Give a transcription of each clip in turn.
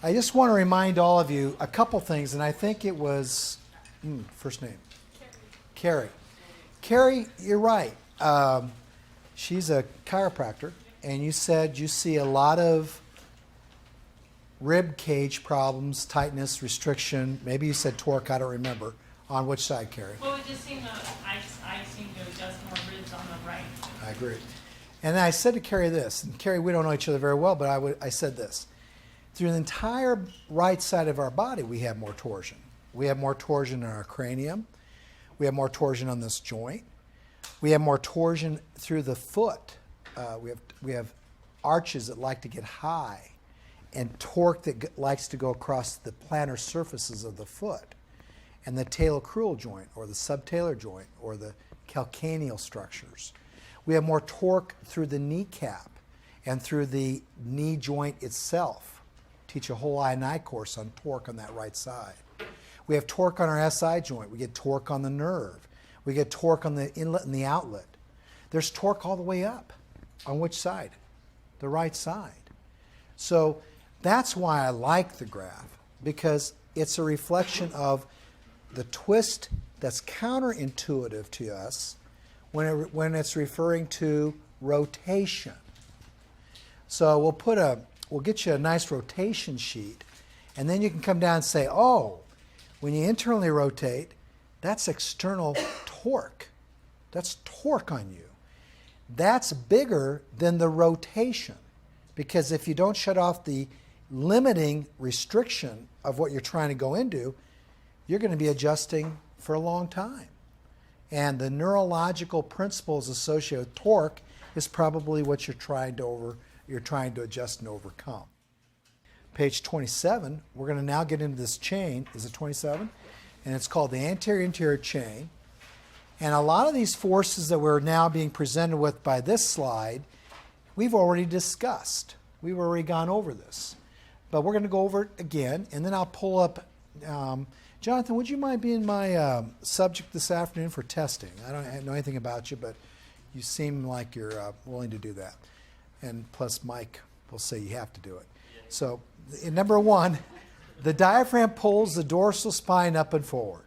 I just want to remind all of you a couple things, and I think it was, first name? Carrie. Carrie, you're right. She's a chiropractor, and you said you see a lot of rib cage problems, tightness, restriction. Maybe you said torque, I don't remember. On which side, Carrie? Well, it just seemed I seem to adjust more ribs on the right. I agree. And then I said to Carrie this, and Carrie, we don't know each other very well, but I said this. Through the entire right side of our body, we have more torsion. We have more torsion in our cranium. We have more torsion on this joint. We have more torsion through the foot. We have arches that like to get high, and torque that likes to go across the plantar surfaces of the foot, and the talocrural joint, or the subtalar joint, or the calcaneal structures. We have more torque through the kneecap and through the knee joint itself. Teach a whole I&I course on torque on that right side. We have torque on our SI joint. We get torque on the nerve. We get torque on the inlet and the outlet. There's torque all the way up. On which side? The right side. So that's why I like the graph, because it's a reflection of the twist that's counterintuitive to us when it's referring to rotation. So we'll get you a nice rotation sheet, and then you can come down and say, oh, when you internally rotate, that's external torque. That's torque on you. That's bigger than the rotation, because if you don't shut off the limiting restriction of what you're trying to go into, you're going to be adjusting for a long time. And the neurological principles associated with torque is probably what you're trying to adjust and overcome. Page 27, we're going to now get into this chain. Is it 27? And it's called the anterior-interior chain. And a lot of these forces that we're now being presented with by this slide, we've already discussed. We've already gone over this. But we're going to go over it again, and then I'll pull up. Jonathan, would you mind being my subject this afternoon for testing? I don't know anything about you, but you seem like you're willing to do that. And plus Mike will say you have to do it. So number one, the diaphragm pulls the dorsal spine up and forward.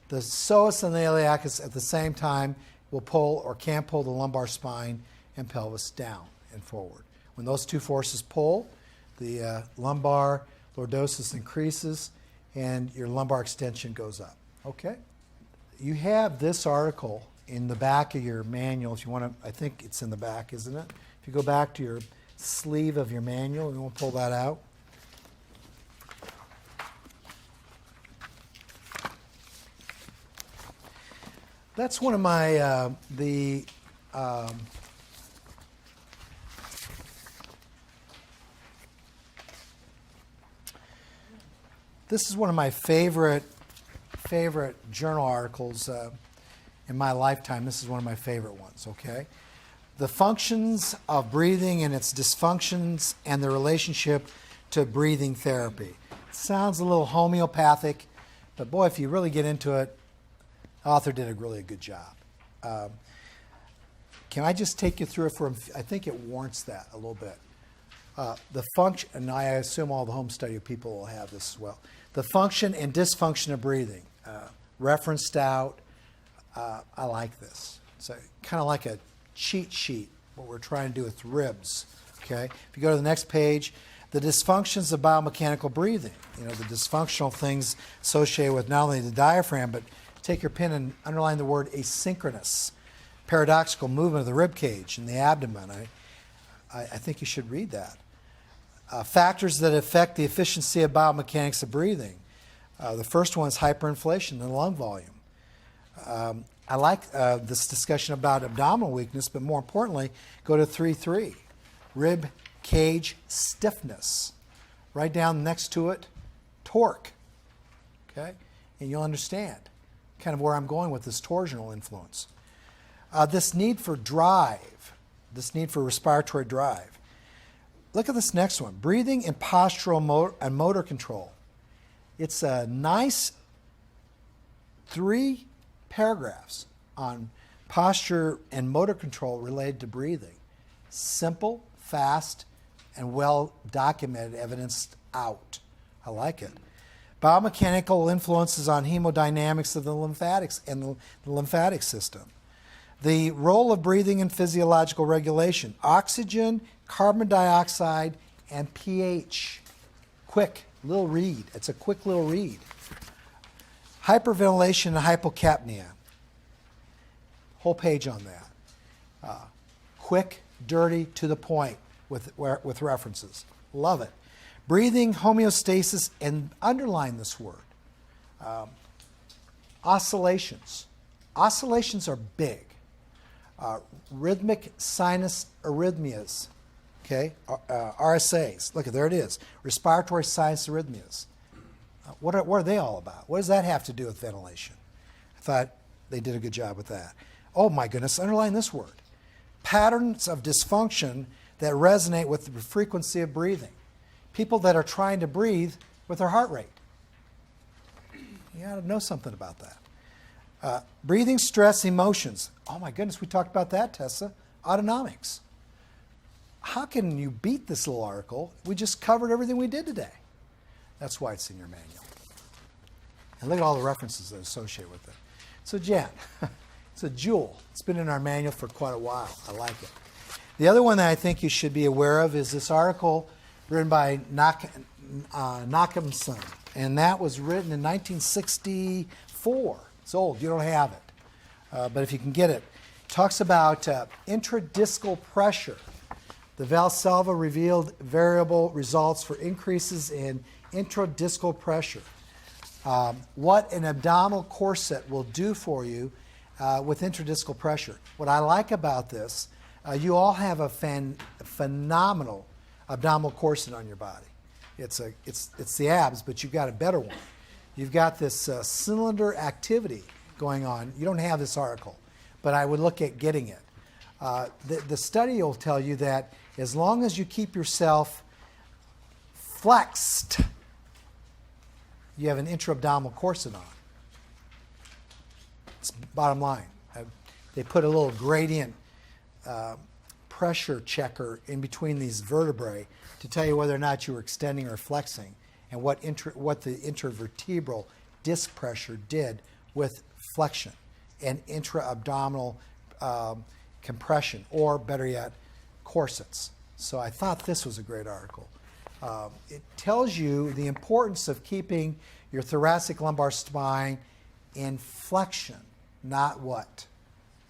The psoas and the iliacus at the same time will pull or can pull the lumbar spine and pelvis down and forward. When those two forces pull, the lumbar lordosis increases and your lumbar extension goes up. Okay? You have this article in the back of your manual if you want to. I think it's in the back, isn't it? If you go back to your sleeve of your manual, you want to pull that out. That's one of my, this is one of my favorite journal articles in my lifetime. This is one of my favorite ones, okay? The functions of breathing and its dysfunctions and the relationship to breathing therapy. Sounds a little homeopathic, but boy, if you really get into it, the author did a really good job. Can I just take you through it I think it warrants that a little bit. The function, and I assume all the home study people will have this as well. The function and dysfunction of breathing, referenced out. I like this. It's kind of like a cheat sheet, what we're trying to do with ribs. Okay. If you go to the next page, the dysfunctions of biomechanical breathing. You know, the dysfunctional things associated with not only the diaphragm, but take your pen and underline the word asynchronous, paradoxical movement of the rib cage and the abdomen. I think you should read that. Factors that affect the efficiency of biomechanics of breathing. The first one is hyperinflation in the lung volume. I like this discussion about abdominal weakness, but more importantly, go to 3.3, rib cage stiffness. Right down next to it, torque. Okay, and you'll understand kind of where I'm going with this torsional influence. This need for drive, this need for respiratory drive. Look at this next one, breathing and postural and motor control. It's a nice 3 paragraphs on posture and motor control related to breathing. Simple, fast, and well documented, evidenced out. I like it. Biomechanical influences on hemodynamics of the lymphatics and the lymphatic system. The role of breathing in physiological regulation. Oxygen, carbon dioxide, and pH. Quick little read. It's a quick little read. Hyperventilation and hypocapnia. Whole page on that. Quick, dirty, to the point with references. Love it. Breathing, homeostasis, and underline this word. Oscillations. Oscillations are big. Rhythmic sinus arrhythmias. Okay, RSAs. Look, there it is. Respiratory sinus arrhythmias. What are they all about? What does that have to do with ventilation? I thought they did a good job with that. Oh my goodness, underline this word. Patterns of dysfunction that resonate with the frequency of breathing. People that are trying to breathe with their heart rate. You ought to know something about that. Breathing, stress, emotions. Oh my goodness, we talked about that, Tessa. Autonomics. How can you beat this little article? We just covered everything we did today. That's why it's in your manual. And look at all the references that associate with it. So Jen, it's a jewel. It's been in our manual for quite a while. I like it. The other one that I think you should be aware of is this article written by Nakamson. And that was written in 1964. It's old. You don't have it. But if you can get it. It talks about intradiscal pressure. The Valsalva revealed variable results for increases in intradiscal pressure. What an abdominal corset will do for you with intradiscal pressure. What I like about this, you all have a phenomenal abdominal corset on your body. It's the abs, but you've got a better one. You've got this cylinder activity going on. You don't have this article, but I would look at getting it. The study will tell you that as long as you keep yourself flexed, you have an intra-abdominal corset on. It's bottom line. They put a little gradient pressure checker in between these vertebrae to tell you whether or not you were extending or flexing, and what the intervertebral disc pressure did with flexion and intra-abdominal compression, or better yet, corsets. So I thought this was a great article. It tells you the importance of keeping your thoracic lumbar spine in flexion, not what?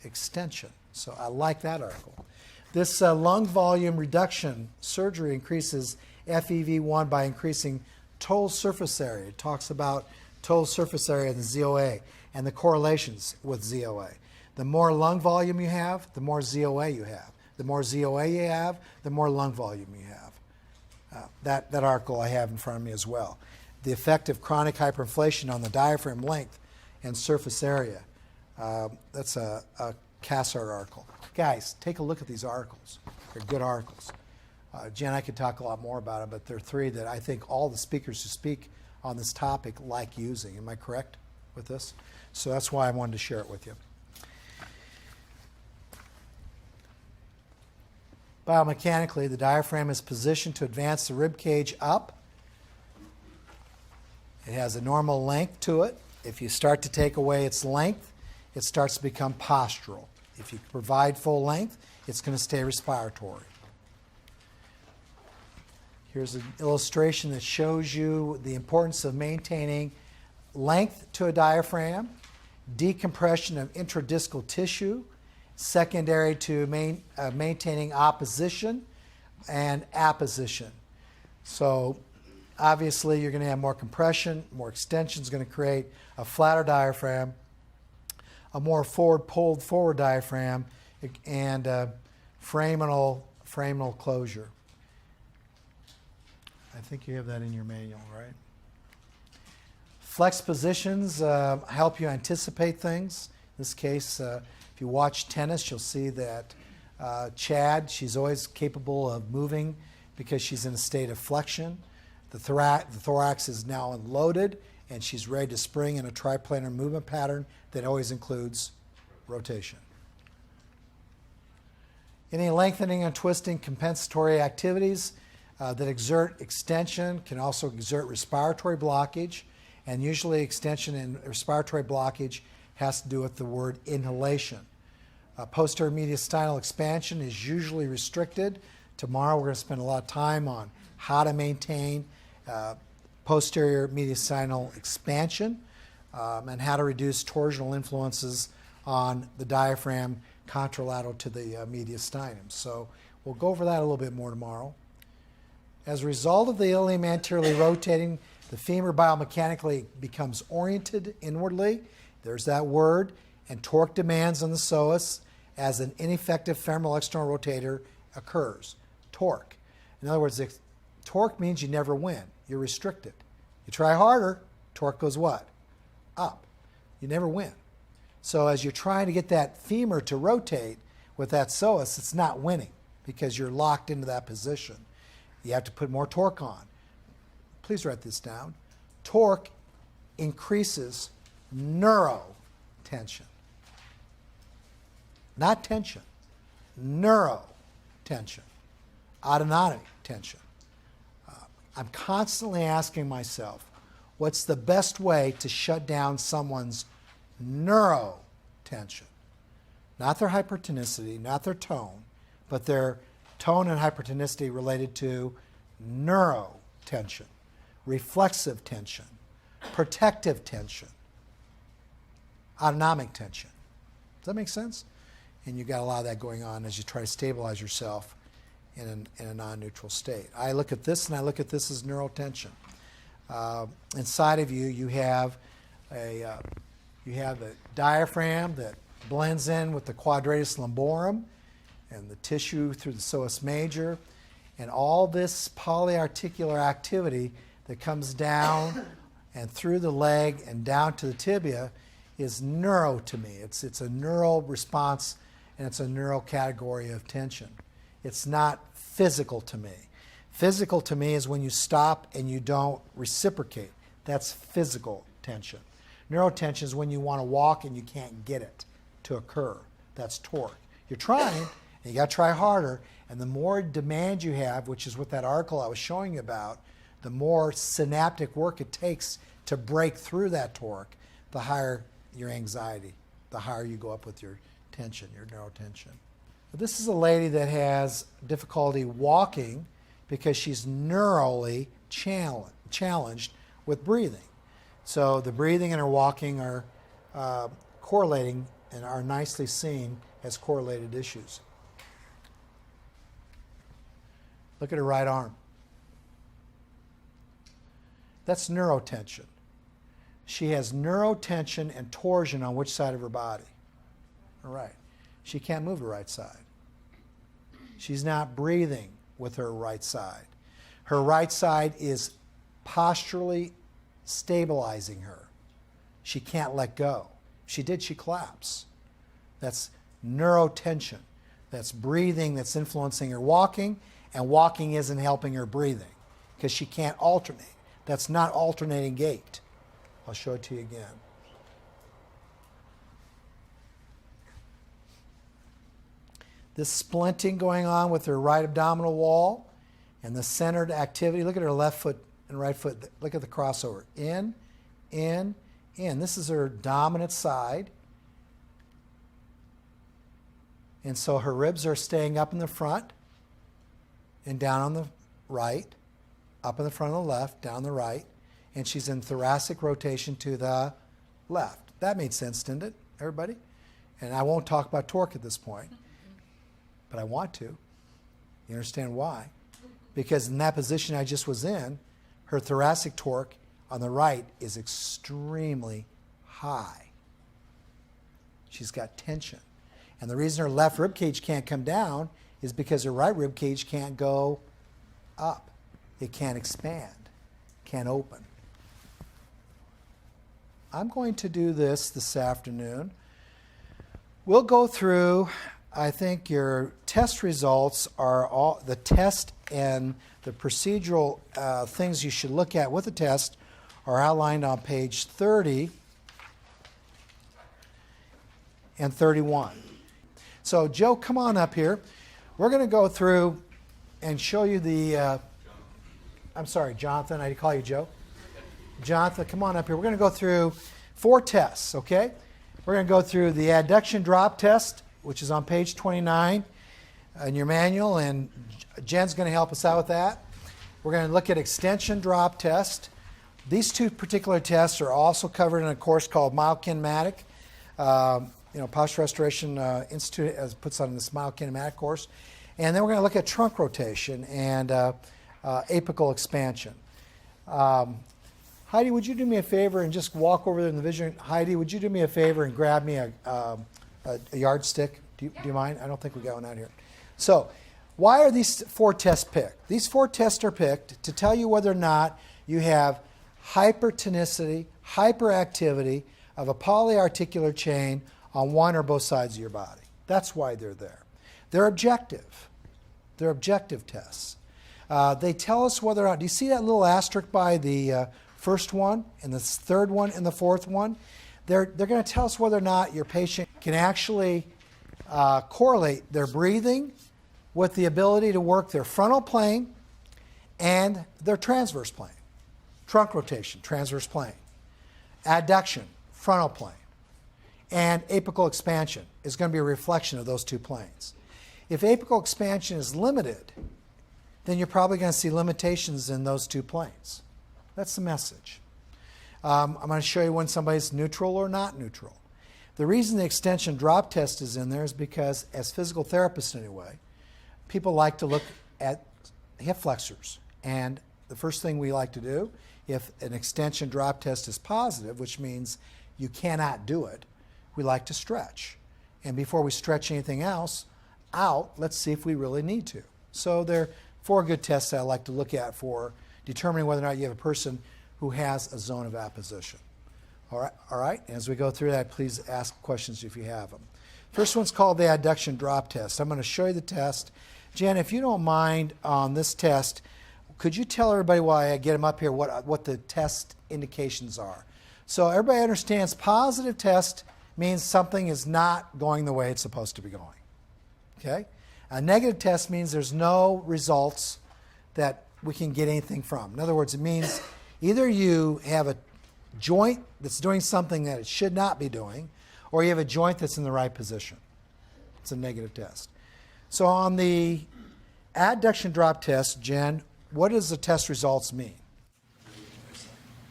Extension. So I like that article. This lung volume reduction surgery increases FEV1 by increasing total surface area. It talks about total surface area in the ZOA and the correlations with ZOA. The more lung volume you have, the more ZOA you have. The more ZOA you have, the more lung volume you have. That article I have in front of me as well. The effect of chronic hyperinflation on the diaphragm length and surface area. That's a Cassard article. Guys, take a look at these articles. They're good articles. Jen, I could talk a lot more about them, but there are three that I think all the speakers who speak on this topic like using. Am I correct with this? So that's why I wanted to share it with you. Biomechanically, the diaphragm is positioned to advance the rib cage up. It has a normal length to it. If you start to take away its length, it starts to become postural. If you provide full length, it's going to stay respiratory. Here's an illustration that shows you the importance of maintaining length to a diaphragm, decompression of intradiscal tissue, secondary to maintaining opposition and apposition. So obviously you're going to have more compression, more extension is going to create a flatter diaphragm, a more pulled forward diaphragm, and framinal closure. I think you have that in your manual, right? Flex positions help you anticipate things. In this case, if you watch tennis, you'll see that Chad, she's always capable of moving because she's in a state of flexion. The thorax is now unloaded, and she's ready to spring in a triplanar movement pattern that always includes rotation. Any lengthening and twisting compensatory activities that exert extension, can also exert respiratory blockage, and usually extension and respiratory blockage has to do with the word inhalation. Posterior mediastinal expansion is usually restricted. Tomorrow we're going to spend a lot of time on how to maintain posterior mediastinal expansion and how to reduce torsional influences on the diaphragm contralateral to the mediastinum. So we'll go over that a little bit more tomorrow. As a result of the ilium anteriorly rotating, the femur biomechanically becomes oriented inwardly. There's that word. And torque demands on the psoas as an ineffective femoral external rotator occurs. Torque. In other words, torque means you never win. You're restricted. You try harder, torque goes what? Up. You never win. So as you're trying to get that femur to rotate with that psoas, it's not winning because you're locked into that position. You have to put more torque on. Please write this down. Torque increases neurotension. Not tension. Neurotension. Autonomic tension. I'm constantly asking myself, what's the best way to shut down someone's neurotension? Not their hypertonicity, not their tone, but their tone and hypertonicity related to neurotension, reflexive tension, protective tension, autonomic tension. Does that make sense? And you've got a lot of that going on as you try to stabilize yourself in a non-neutral state. I look at this and I look at this as neurotension. Inside of you, you have a diaphragm that blends in with the quadratus lumborum and the tissue through the psoas major, and all this polyarticular activity that comes down and through the leg and down to the tibia is neuro to me. It's a neural response, and it's a neural category of tension. It's not physical to me. Physical to me is when you stop and you don't reciprocate. That's physical tension. Neurotension is when you want to walk and you can't get it to occur. That's torque. You're trying, and you got to try harder, and the more demand you have, which is what that article I was showing you about, the more synaptic work it takes to break through that torque, the higher your anxiety, the higher you go up with your tension, your neurotension. This is a lady that has difficulty walking because she's neurally challenged with breathing. So the breathing and her walking are correlating and are nicely seen as correlated issues. Look at her right arm. That's neurotension. She has neurotension and torsion on which side of her body? All right. She can't move the right side. She's not breathing with her right side. Her right side is posturally stabilizing her. She can't let go. If she did, she'd collapse. That's neurotension. That's breathing that's influencing her walking, and walking isn't helping her breathing because she can't alternate. That's not alternating gait. I'll show it to you again. This splinting going on with her right abdominal wall and the centered activity. Look at her left foot and right foot. Look at the crossover. In, in, in. This is her dominant side. And so her ribs are staying up in the front and down on the right, up in the front on the left, down the right, and she's in thoracic rotation to the left. That made sense, didn't it, everybody? And I won't talk about torque at this point, but I want to. You understand why? Because in that position I just was in, her thoracic torque on the right is extremely high. She's got tension. And the reason her left rib cage can't come down is because her right rib cage can't go up. It can't expand, can't open. I'm going to do this afternoon. We'll go through, I think your test results are all, the test and the procedural things you should look at with the test are outlined on page 30 and 31. So Joe, come on up here. We're going to go through and show you the I'm sorry, Jonathan. I call you Joe. Jonathan, come on up here. We're going to go through 4 tests, okay? We're going to go through the adduction drop test, which is on page 29 in your manual, and Jen's going to help us out with that. We're going to look at extension drop test. These 2 particular tests are also covered in a course called Myokinematic. Postural Restoration Institute puts on this Myokinematic course. And then we're going to look at trunk rotation and apical expansion. Heidi, would you do me a favor and just walk over there in the vision? Heidi, would you do me a favor and grab me a yardstick? Do you mind? I don't think we got one out here. So, why are these 4 tests picked? These 4 tests are picked to tell you whether or not you have hypertonicity, hyperactivity of a polyarticular chain on one or both sides of your body. That's why they're there. They're objective. They're objective tests. They tell us whether or not, do you see that little asterisk by the first one and the third one and the fourth one? They're going to tell us whether or not your patient can actually correlate their breathing with the ability to work their frontal plane and their transverse plane. Trunk rotation, transverse plane. Adduction, frontal plane. And apical expansion is going to be a reflection of those 2 planes. If apical expansion is limited, then you're probably going to see limitations in those 2 planes. That's the message. I'm going to show you when somebody's neutral or not neutral. The reason the extension drop test is in there is because, as physical therapists anyway, people like to look at hip flexors. And the first thing we like to do, if an extension drop test is positive, which means you cannot do it, we like to stretch. And before we stretch anything else out, let's see if we really need to. So there are 4 good tests that I like to look at for determining whether or not you have a person who has a zone of apposition. All right. As we go through that, please ask questions if you have them. First one's called the adduction drop test. I'm going to show you the test. Jen, if you don't mind on this test, could you tell everybody while I get them up here what the test indications are? So everybody understands positive test means something is not going the way it's supposed to be going. Okay? A negative test means there's no results that we can get anything from. In other words, it means either you have a joint that's doing something that it should not be doing, or you have a joint that's in the right position. It's a negative test. So on the adduction drop test, Jen, what does the test results mean?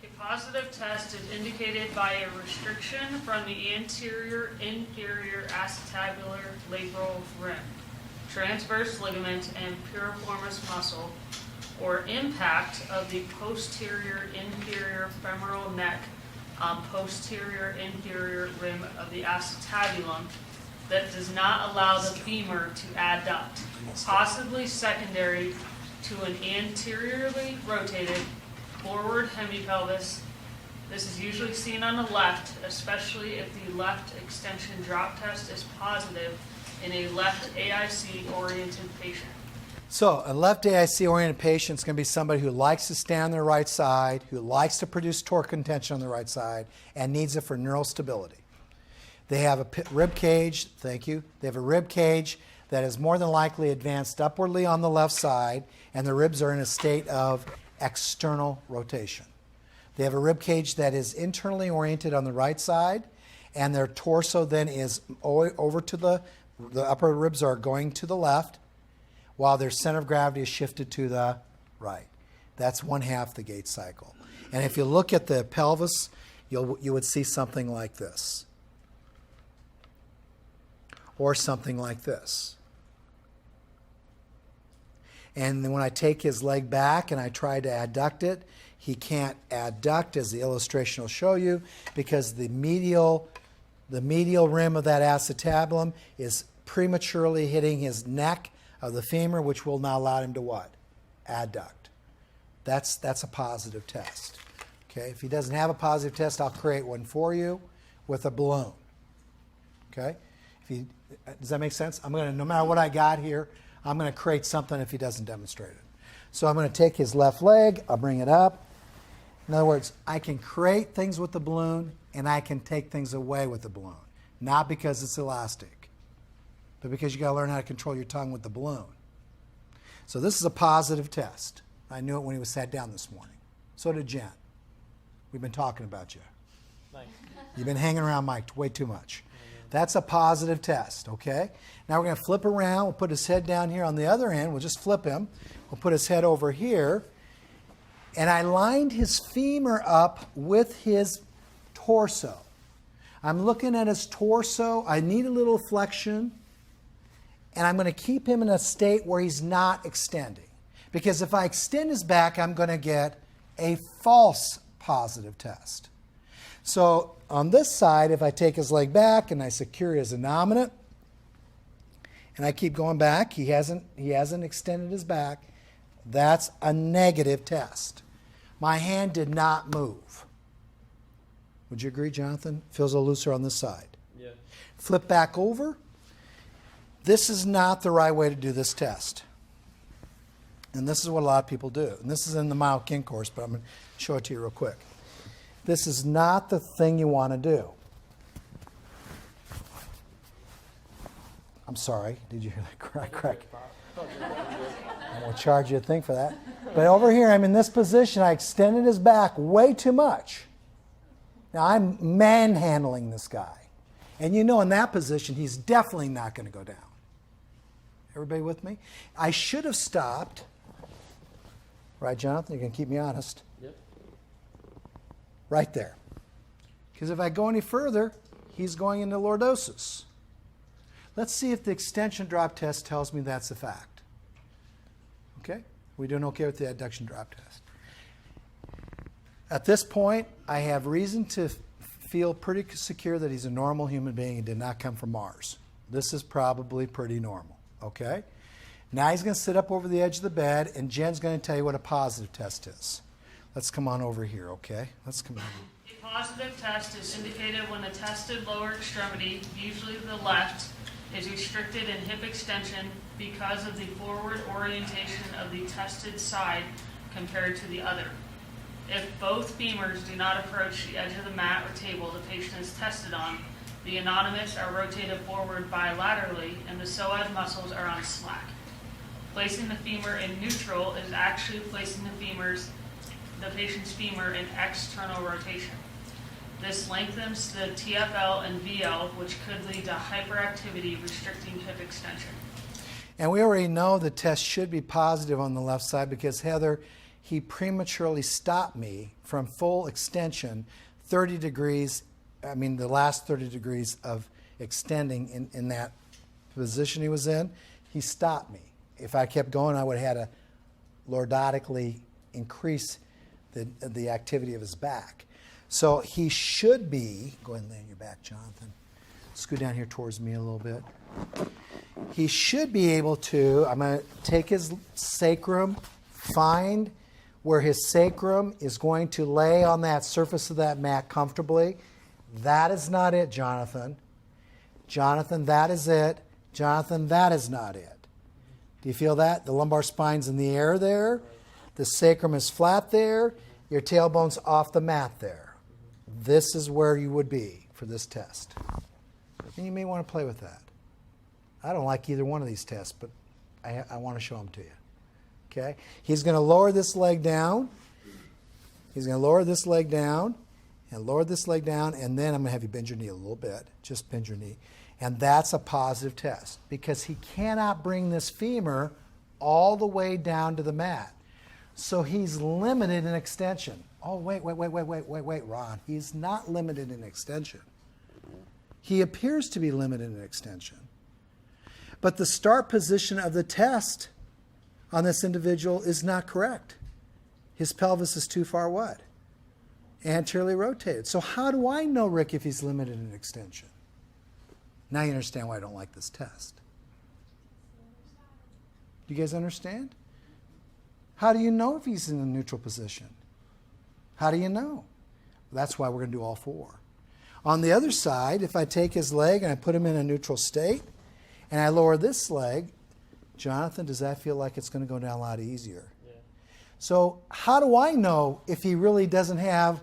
A positive test is indicated by a restriction from the anterior inferior acetabular labral rim, transverse ligament, and piriformis muscle, or impact of the posterior inferior femoral neck on posterior inferior rim of the acetabulum that does not allow the femur to adduct, possibly secondary to an anteriorly rotated forward hemipelvis. This is usually seen on the left, especially if the left extension drop test is positive in a left AIC-oriented patient. So a left AIC-oriented patient is going to be somebody who likes to stand on their right side, who likes to produce torque and tension on the right side, and needs it for neural stability. They have a rib cage, thank you. They have a rib cage that is more than likely advanced upwardly on the left side, and the ribs are in a state of external rotation. They have a rib cage that is internally oriented on the right side, and their torso then is over to the upper ribs are going to the left, while their center of gravity is shifted to the right. That's 1/2 the gait cycle. And if you look at the pelvis, you would see something like this, or something like this. And then when I take his leg back and I try to adduct it, he can't adduct, as the illustration will show you, because the medial rim of that acetabulum is prematurely hitting his neck of the femur, which will not allow him to what? Adduct. That's a positive test. Okay, if he doesn't have a positive test, I'll create one for you with a balloon. Okay, does that make sense? I'm going to, no matter what I got here, I'm going to create something if he doesn't demonstrate it. So I'm going to take his left leg, I'll bring it up. In other words, I can create things with the balloon and I can take things away with the balloon. Not because it's elastic, but because you got to learn how to control your tongue with the balloon. So this is a positive test. I knew it when he was sat down this morning. So did Jen. We've been talking about you. Thanks. You've been hanging around Mike way too much. That's a positive test, okay? Now we're going to flip around. We'll put his head down here on the other end. We'll just flip him. We'll put his head over here. And I lined his femur up with his torso. I'm looking at his torso. I need a little flexion. And I'm going to keep him in a state where he's not extending. Because if I extend his back, I'm going to get a false positive test. So on this side, if I take his leg back and I secure his innominate, and I keep going back, he hasn't extended his back, that's a negative test. My hand did not move. Would you agree, Jonathan? Feels a little looser on this side. Yeah. Flip back over. This is not the right way to do this test. And this is what a lot of people do. And this is in the Mile King course, but I'm going to show it to you real quick. This is not the thing you want to do. I'm sorry. Did you hear that crack? I won't charge you a thing for that. But over here, I'm in this position. I extended his back way too much. Now, I'm manhandling this guy. And you know in that position, he's definitely not going to go down. Everybody with me? I should have stopped. Right, Jonathan? You're going to keep me honest. Yep. Right there. Because if I go any further, he's going into lordosis. Let's see if the extension drop test tells me that's a fact. Okay? We doing okay with the adduction drop test? At this point, I have reason to feel pretty secure that he's a normal human being and did not come from Mars. This is probably pretty normal. Okay? Now he's going to sit up over the edge of the bed, and Jen's going to tell you what a positive test is. Let's come on over here, okay? Let's come on. A positive test is indicated when the tested lower extremity, usually the left, is restricted in hip extension because of the forward orientation of the tested side compared to the other. If both femurs do not approach the edge of the mat or table the patient is tested on, the anonymous are rotated forward bilaterally and the psoas muscles are on slack. Placing the femur in neutral is actually placing the patient's femur in external rotation. This lengthens the TFL and VL, which could lead to hyperactivity restricting hip extension. And we already know the test should be positive on the left side because, Heather, he prematurely stopped me from full extension, 30 degrees, the last 30 degrees of extending in that position he was in. He stopped me. If I kept going, I would have had to lordotically increase the activity of his back. So he should be, go ahead and lay on your back, Jonathan. Scoot down here towards me a little bit. He should be able to, I'm going to take his sacrum, find where his sacrum is going to lay on that surface of that mat comfortably. That is not it, Jonathan. Jonathan, that is it. Jonathan, that is not it. Do you feel that? The lumbar spine's in the air there. The sacrum is flat there. Your tailbone's off the mat there. This is where you would be for this test. And you may want to play with that. I don't like either one of these tests, but I want to show them to you. Okay? He's going to lower this leg down. He's going to lower this leg down and lower this leg down, and then I'm going to have you bend your knee a little bit. Just bend your knee. And that's a positive test because he cannot bring this femur all the way down to the mat. So he's limited in extension. Oh, wait, Ron. He's not limited in extension. He appears to be limited in extension. But the start position of the test on this individual is not correct. His pelvis is too far what? Anteriorly rotated. So how do I know, Rick, if he's limited in extension? Now you understand why I don't like this test. You guys understand? How do you know if he's in a neutral position? How do you know? That's why we're going to do all four. On the other side, if I take his leg and I put him in a neutral state, and I lower this leg, Jonathan, does that feel like it's going to go down a lot easier? Yeah. So how do I know if he really doesn't have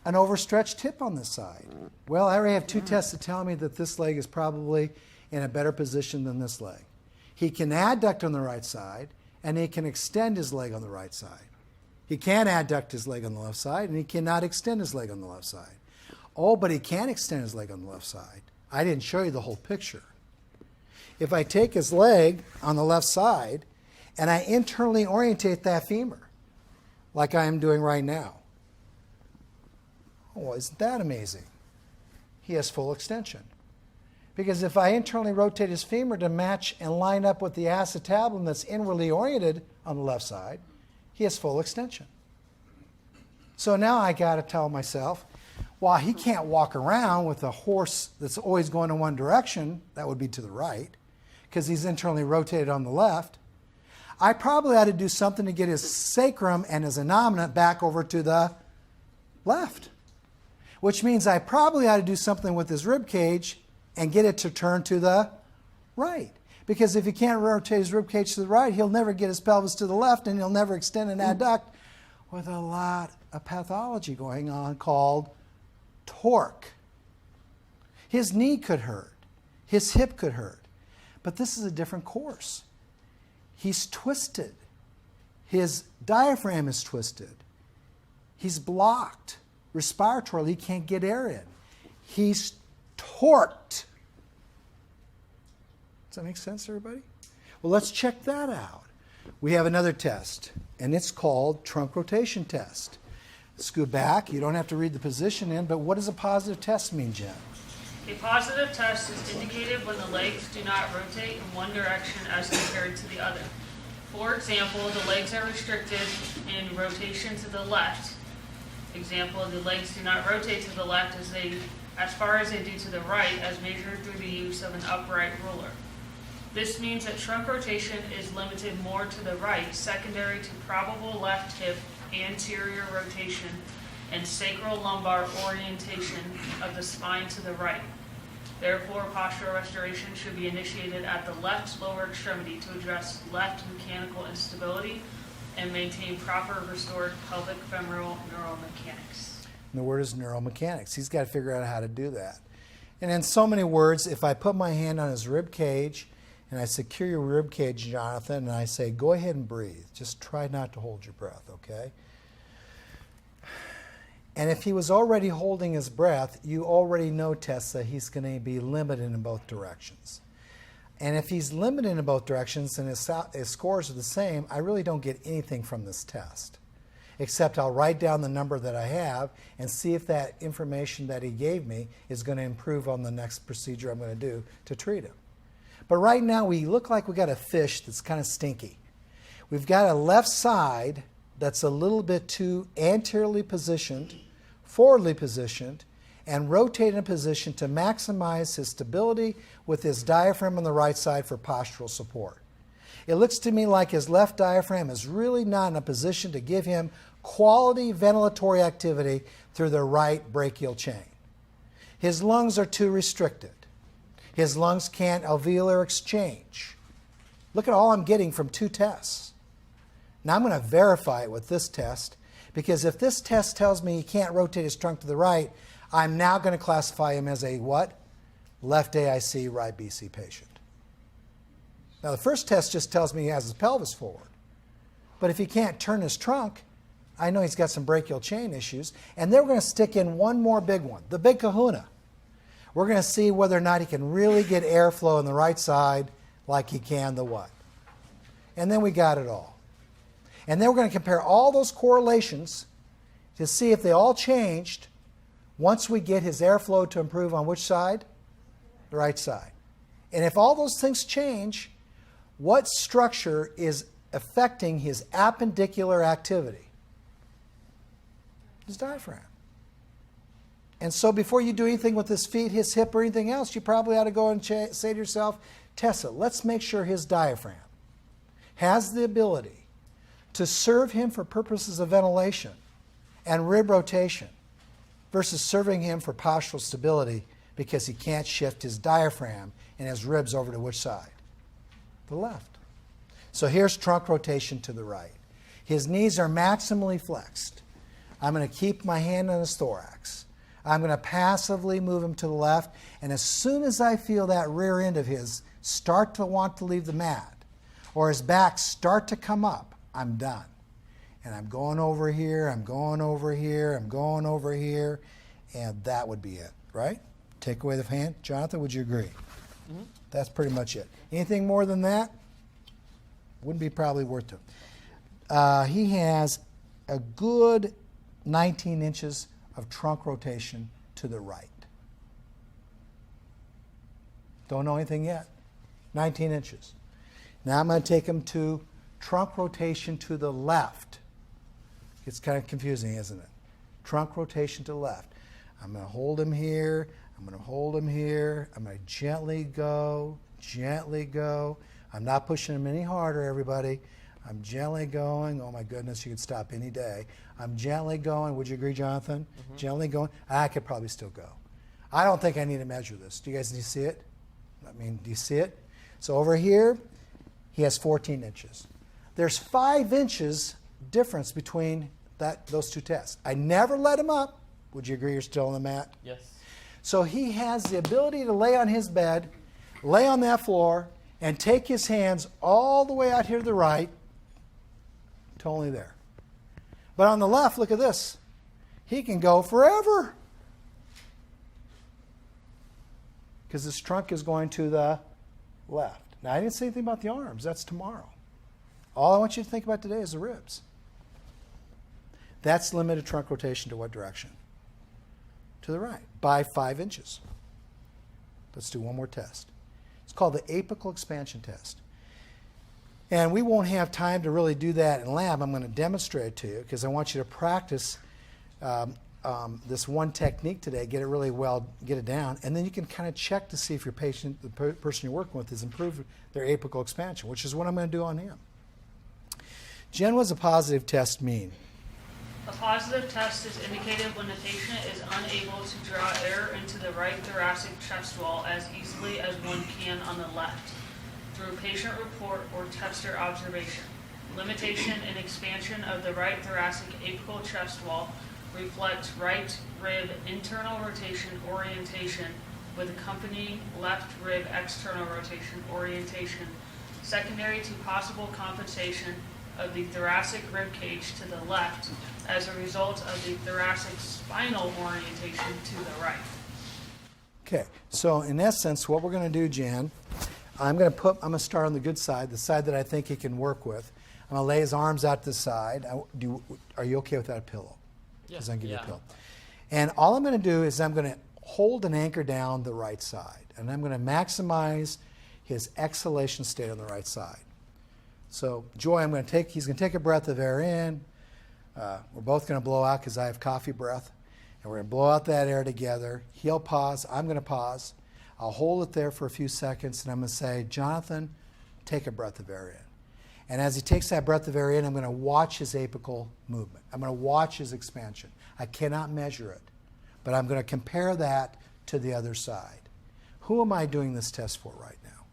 an overstretched hip on this side? Well, I already have two tests that tell me that this leg is probably in a better position than this leg. He can adduct on the right side, and he can extend his leg on the right side. He can't adduct his leg on the left side, and he cannot extend his leg on the left side. Oh, but he can extend his leg on the left side. I didn't show you the whole picture. If I take his leg on the left side and I internally orientate that femur, like I am doing right now, oh, isn't that amazing? He has full extension. Because if I internally rotate his femur to match and line up with the acetabulum that's inwardly oriented on the left side, he has full extension. So now I got to tell myself, well, he can't walk around with a horse that's always going in one direction, that would be to the right, because he's internally rotated on the left. I probably ought to do something to get his sacrum and his innominate back over to the left, which means I probably ought to do something with his rib cage and get it to turn to the right. Because if he can't rotate his rib cage to the right, he'll never get his pelvis to the left, and he'll never extend an adduct, with a lot of pathology going on called torque. His knee could hurt. His hip could hurt. But this is a different course. He's twisted. His diaphragm is twisted. He's blocked respiratorily. He can't get air in. He's torqued. Does that make sense, everybody? Well, let's check that out. We have another test, and it's called trunk rotation test. Scoot back. You don't have to read the position in, but what does a positive test mean, Jen? A positive test is indicated when the legs do not rotate in one direction as compared to the other. For example, the legs are restricted in rotation to the left. Example, the legs do not rotate to the left as far as they do to the right, as measured through the use of an upright ruler. This means that trunk rotation is limited more to the right, secondary to probable left hip anterior rotation and sacral lumbar orientation of the spine to the right. Therefore, postural restoration should be initiated at the left lower extremity to address left mechanical instability and maintain proper restored pelvic femoral neuromechanics. And the word is neuromechanics. He's got to figure out how to do that. And in so many words, if I put my hand on his rib cage and I secure your rib cage, Jonathan, and I say, go ahead and breathe. Just try not to hold your breath, okay? And if he was already holding his breath, you already know, Tessa, he's going to be limited in both directions. And if he's limited in both directions and his scores are the same, I really don't get anything from this test. Except I'll write down the number that I have and see if that information that he gave me is going to improve on the next procedure I'm going to do to treat him. But right now we look like we got a fish that's kind of stinky. We've got a left side that's a little bit too anteriorly positioned, forwardly positioned, and rotate in a position to maximize his stability with his diaphragm on the right side for postural support. It looks to me like his left diaphragm is really not in a position to give him quality ventilatory activity through the right brachial chain. His lungs are too restricted. His lungs can't alveolar exchange. Look at all I'm getting from two tests. Now I'm going to verify it with this test, because if this test tells me he can't rotate his trunk to the right, I'm now going to classify him as a what? Left AIC, right BC patient. Now the first test just tells me he has his pelvis forward. But if he can't turn his trunk, I know he's got some brachial chain issues. And then we're going to stick in one more big one, the big kahuna. We're going to see whether or not he can really get airflow on the right side like he can the what. And then we got it all. And then we're going to compare all those correlations to see if they all changed once we get his airflow to improve on which side? The right side. And if all those things change, what structure is affecting his appendicular activity? His diaphragm. And so before you do anything with his feet, his hip, or anything else, you probably ought to go and say to yourself, Tessa, let's make sure his diaphragm has the ability to serve him for purposes of ventilation and rib rotation versus serving him for postural stability because he can't shift his diaphragm and his ribs over to which side? The left. So here's trunk rotation to the right. His knees are maximally flexed. I'm going to keep my hand on his thorax. I'm going to passively move him to the left, and as soon as I feel that rear end of his start to want to leave the mat, or his back start to come up, I'm done. And I'm going over here, I'm going over here, I'm going over here, and that would be it, right? Take away the hand. Jonathan, would you agree? Mm-hmm. That's pretty much it. Anything more than that? Wouldn't be probably worth it. He has a good 19 inches of trunk rotation to the right. Don't know anything yet. 19 inches. Now I'm going to take him to trunk rotation to the left. It's kind of confusing, isn't it? Trunk rotation to the left. I'm going to hold him here. I'm going to hold him here. I'm going to gently go, gently go. I'm not pushing him any harder, everybody. I'm gently going. Oh, my goodness, you could stop any day. I'm gently going. Would you agree, Jonathan? Mm-hmm. Gently going. I could probably still go. I don't think I need to measure this. Do you guys see it? Do you see it? So over here, he has 14 inches. There's 5 inches difference between those two tests. I never let him up. Would you agree you're still on the mat? Yes. So he has the ability to lay on his bed, lay on that floor, and take his hands all the way out here to the right, totally there. But on the left, look at this. He can go forever, because his trunk is going to the left. Now, I didn't say anything about the arms. That's tomorrow. All I want you to think about today is the ribs. That's limited trunk rotation to what direction? To the right, by 5 inches. Let's do one more test. It's called the apical expansion test. And we won't have time to really do that in lab. I'm going to demonstrate it to you because I want you to practice this one technique today, get it really well, get it down, and then you can kind of check to see if your patient, the person you're working with, has improved their apical expansion, which is what I'm going to do on him. Jen, what does a positive test mean? A positive test is indicated when the patient is unable to draw air into the right thoracic chest wall as easily as one can on the left, through patient report or tester observation. Limitation in expansion of the right thoracic apical chest wall reflects right rib internal rotation orientation with accompanying left rib external rotation orientation, secondary to possible compensation of the thoracic rib cage to the left as a result of the thoracic spinal orientation to the right. Okay, so in essence, what we're going to do, Jan, I'm going to start on the good side, the side that I think he can work with. I'm going to lay his arms out to the side. Are you okay without a pillow? Yes. I'm going to give you a pillow. And all I'm going to do is I'm going to hold and anchor down the right side, and I'm going to maximize his exhalation state on the right side. So, Joy, he's going to take a breath of air in. We're both going to blow out because I have coffee breath. And we're going to blow out that air together. He'll pause. I'm going to pause. I'll hold it there for a few seconds, and I'm going to say, Jonathan, take a breath of air in. And as he takes that breath of air in, I'm going to watch his apical movement. I'm going to watch his expansion. I cannot measure it, but I'm going to compare that to the other side. Who am I doing this test for right now?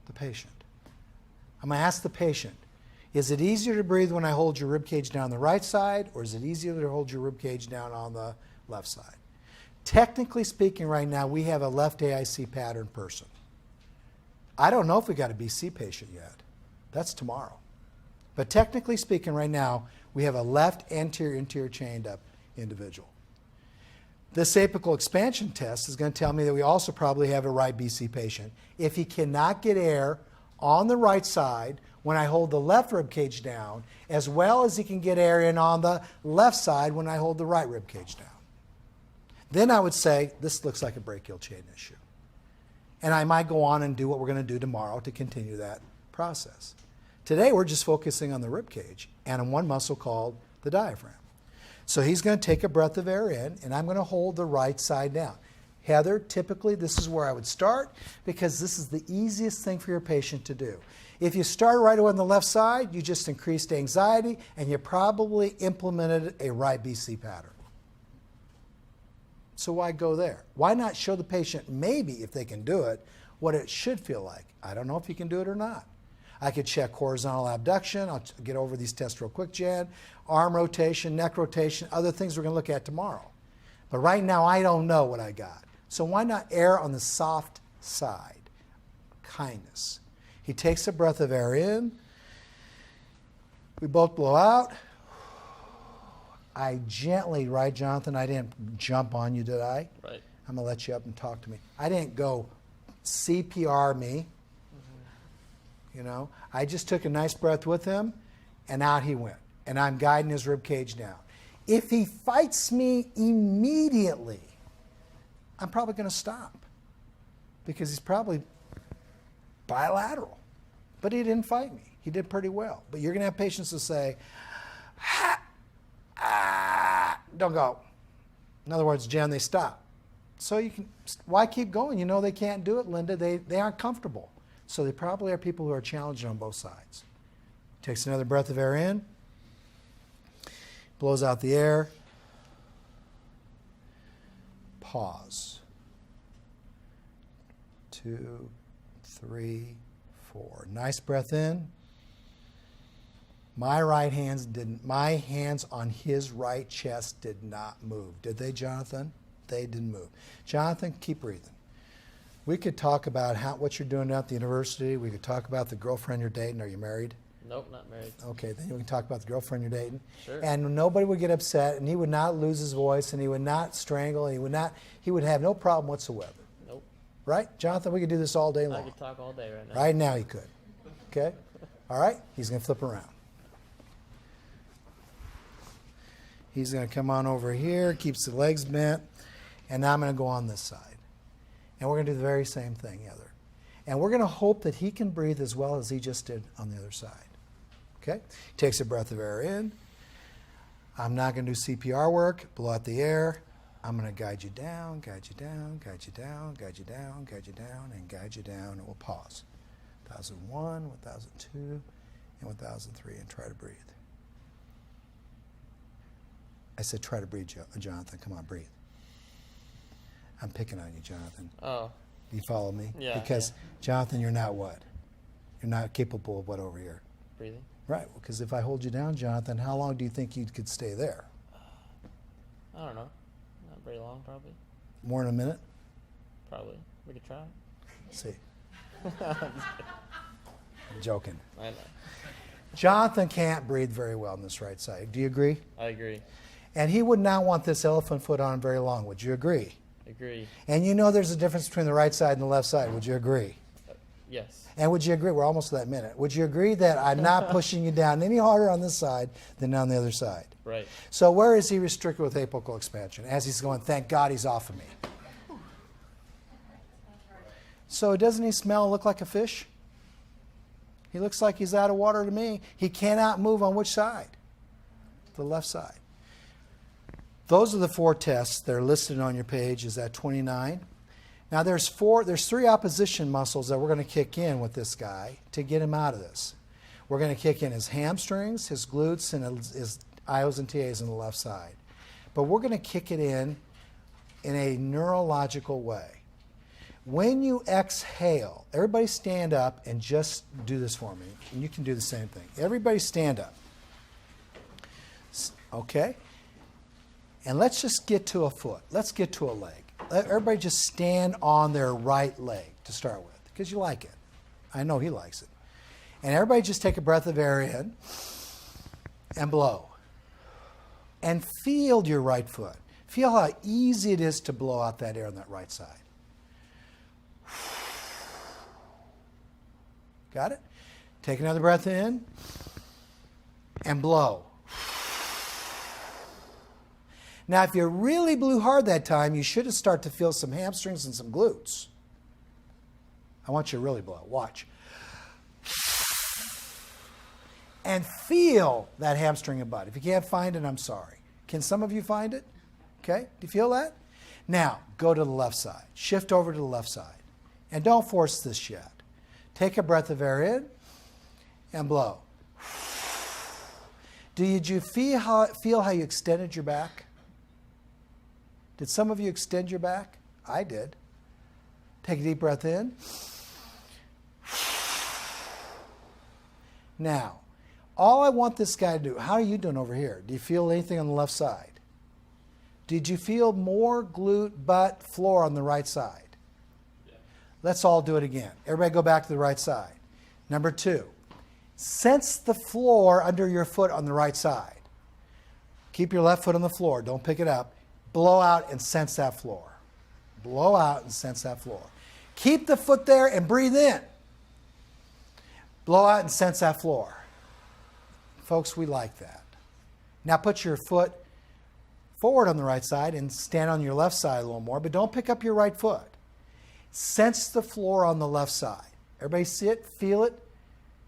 The patient. I'm going to ask the patient, is it easier to breathe when I hold your rib cage down the right side, or is it easier to hold your rib cage down on the left side? Technically speaking, right now, we have a left AIC pattern person. I don't know if we got a BC patient yet. That's tomorrow. But technically speaking, right now, we have a left anterior chained up individual. This apical expansion test is going to tell me that we also probably have a right BC patient. If he cannot get air on the right side when I hold the left rib cage down, as well as he can get air in on the left side when I hold the right rib cage down. Then I would say, this looks like a brachial chain issue. And I might go on and do what we're going to do tomorrow to continue that process. Today we're just focusing on the rib cage and on one muscle called the diaphragm. So he's going to take a breath of air in, and I'm going to hold the right side down. Heather, typically this is where I would start because this is the easiest thing for your patient to do. If you start right away on the left side, you just increased anxiety and you probably implemented a right BC pattern. So why go there? Why not show the patient, maybe if they can do it, what it should feel like? I don't know if you can do it or not. I could check horizontal abduction. I'll get over these tests real quick, Jan. Arm rotation, neck rotation, other things we're going to look at tomorrow. But right now, I don't know what I got. So why not err on the soft side? Kindness. He takes a breath of air in. We both blow out. I gently, right, Jonathan? I didn't jump on you, did I? Right. I'm going to let you up and talk to me. I didn't go CPR me. You know, I just took a nice breath with him, and out he went. And I'm guiding his rib cage down. If he fights me immediately, I'm probably going to stop because he's probably bilateral. But he didn't fight me. He did pretty well. But you're going to have patients to say, don't go. In other words, Jen, they stop. So you can, why keep going? You know they can't do it, Linda. They aren't comfortable. So they probably are people who are challenged on both sides. Takes another breath of air in. Blows out the air. Pause. 2, 3, 4. Nice breath in. My hands on his right chest did not move. Did they, Jonathan? They didn't move. Jonathan, keep breathing. We could talk about what you're doing at the university. We could talk about the girlfriend you're dating. Are you married? Nope, not married. Okay, then we can talk about the girlfriend you're dating. Sure. And nobody would get upset, and he would not lose his voice, and he would not strangle, and he would have no problem whatsoever. Nope. Right? Jonathan, we could do this all day long. I could talk all day right now. Right now he could. Okay? All right? He's going to flip around. He's going to come on over here, keeps the legs bent, and now I'm going to go on this side. And we're going to do the very same thing, Heather. And we're going to hope that he can breathe as well as he just did on the other side. Okay? Takes a breath of air in. I'm not going to do CPR work. Blow out the air. I'm going to guide you down, guide you down, guide you down, guide you down, guide you down, and guide you down. And we'll pause. 1001, 1002, and 1003, and try to breathe. I said try to breathe, Jonathan. Come on, breathe. I'm picking on you, Jonathan. Oh. You follow me? Yeah. Because, Jonathan, you're not what? You're not capable of what over here? Breathing. Right. Because if I hold you down, Jonathan, how long do you think you could stay there? I don't know. Not very long, probably. More than a minute? Probably. We could try. Let's see. I'm joking. I know. Jonathan can't breathe very well on this right side. Do you agree? I agree. And he would not want this elephant foot on very long. Would you agree? Agree. And you know there's a difference between the right side and the left side. Would you agree? Yes. And would you agree, we're almost to that minute, would you agree that I'm not pushing you down any harder on this side than on the other side? Right. So where is he restricted with apical expansion? As he's going, thank God he's off of me. So doesn't he smell and look like a fish? He looks like he's out of water to me. He cannot move on which side? The left side. Those are the 4 tests. They're listed on your page. Is that 29? Now there's 3 opposition muscles that we're going to kick in with this guy to get him out of this. We're going to kick in his hamstrings, his glutes, and his IOs and TAs on the left side. But we're going to kick it in a neurological way. When you exhale, everybody stand up and just do this for me. And you can do the same thing. Everybody stand up. Okay? And let's just get to a foot. Let's get to a leg. Let everybody just stand on their right leg to start with, because you like it. I know he likes it. And everybody just take a breath of air in and blow. And feel your right foot. Feel how easy it is to blow out that air on that right side. Got it? Take another breath in and blow. Now, if you really blew hard that time, you should have started to feel some hamstrings and some glutes. I want you to really blow. Watch. And feel that hamstring and butt. If you can't find it, I'm sorry. Can some of you find it? Okay? Do you feel that? Now, go to the left side. Shift over to the left side. And don't force this yet. Take a breath of air in and blow. Did you feel how you extended your back? Did some of you extend your back? I did. Take a deep breath in. Now, all I want this guy to do, how are you doing over here? Do you feel anything on the left side? Did you feel more glute, butt, floor on the right side? Yeah. Let's all do it again. Everybody go back to the right side. Number 2, sense the floor under your foot on the right side. Keep your left foot on the floor. Don't pick it up. Blow out and sense that floor. Blow out and sense that floor. Keep the foot there and breathe in. Blow out and sense that floor. Folks, we like that. Now put your foot forward on the right side and stand on your left side a little more, but don't pick up your right foot. Sense the floor on the left side. Everybody see it? Feel it?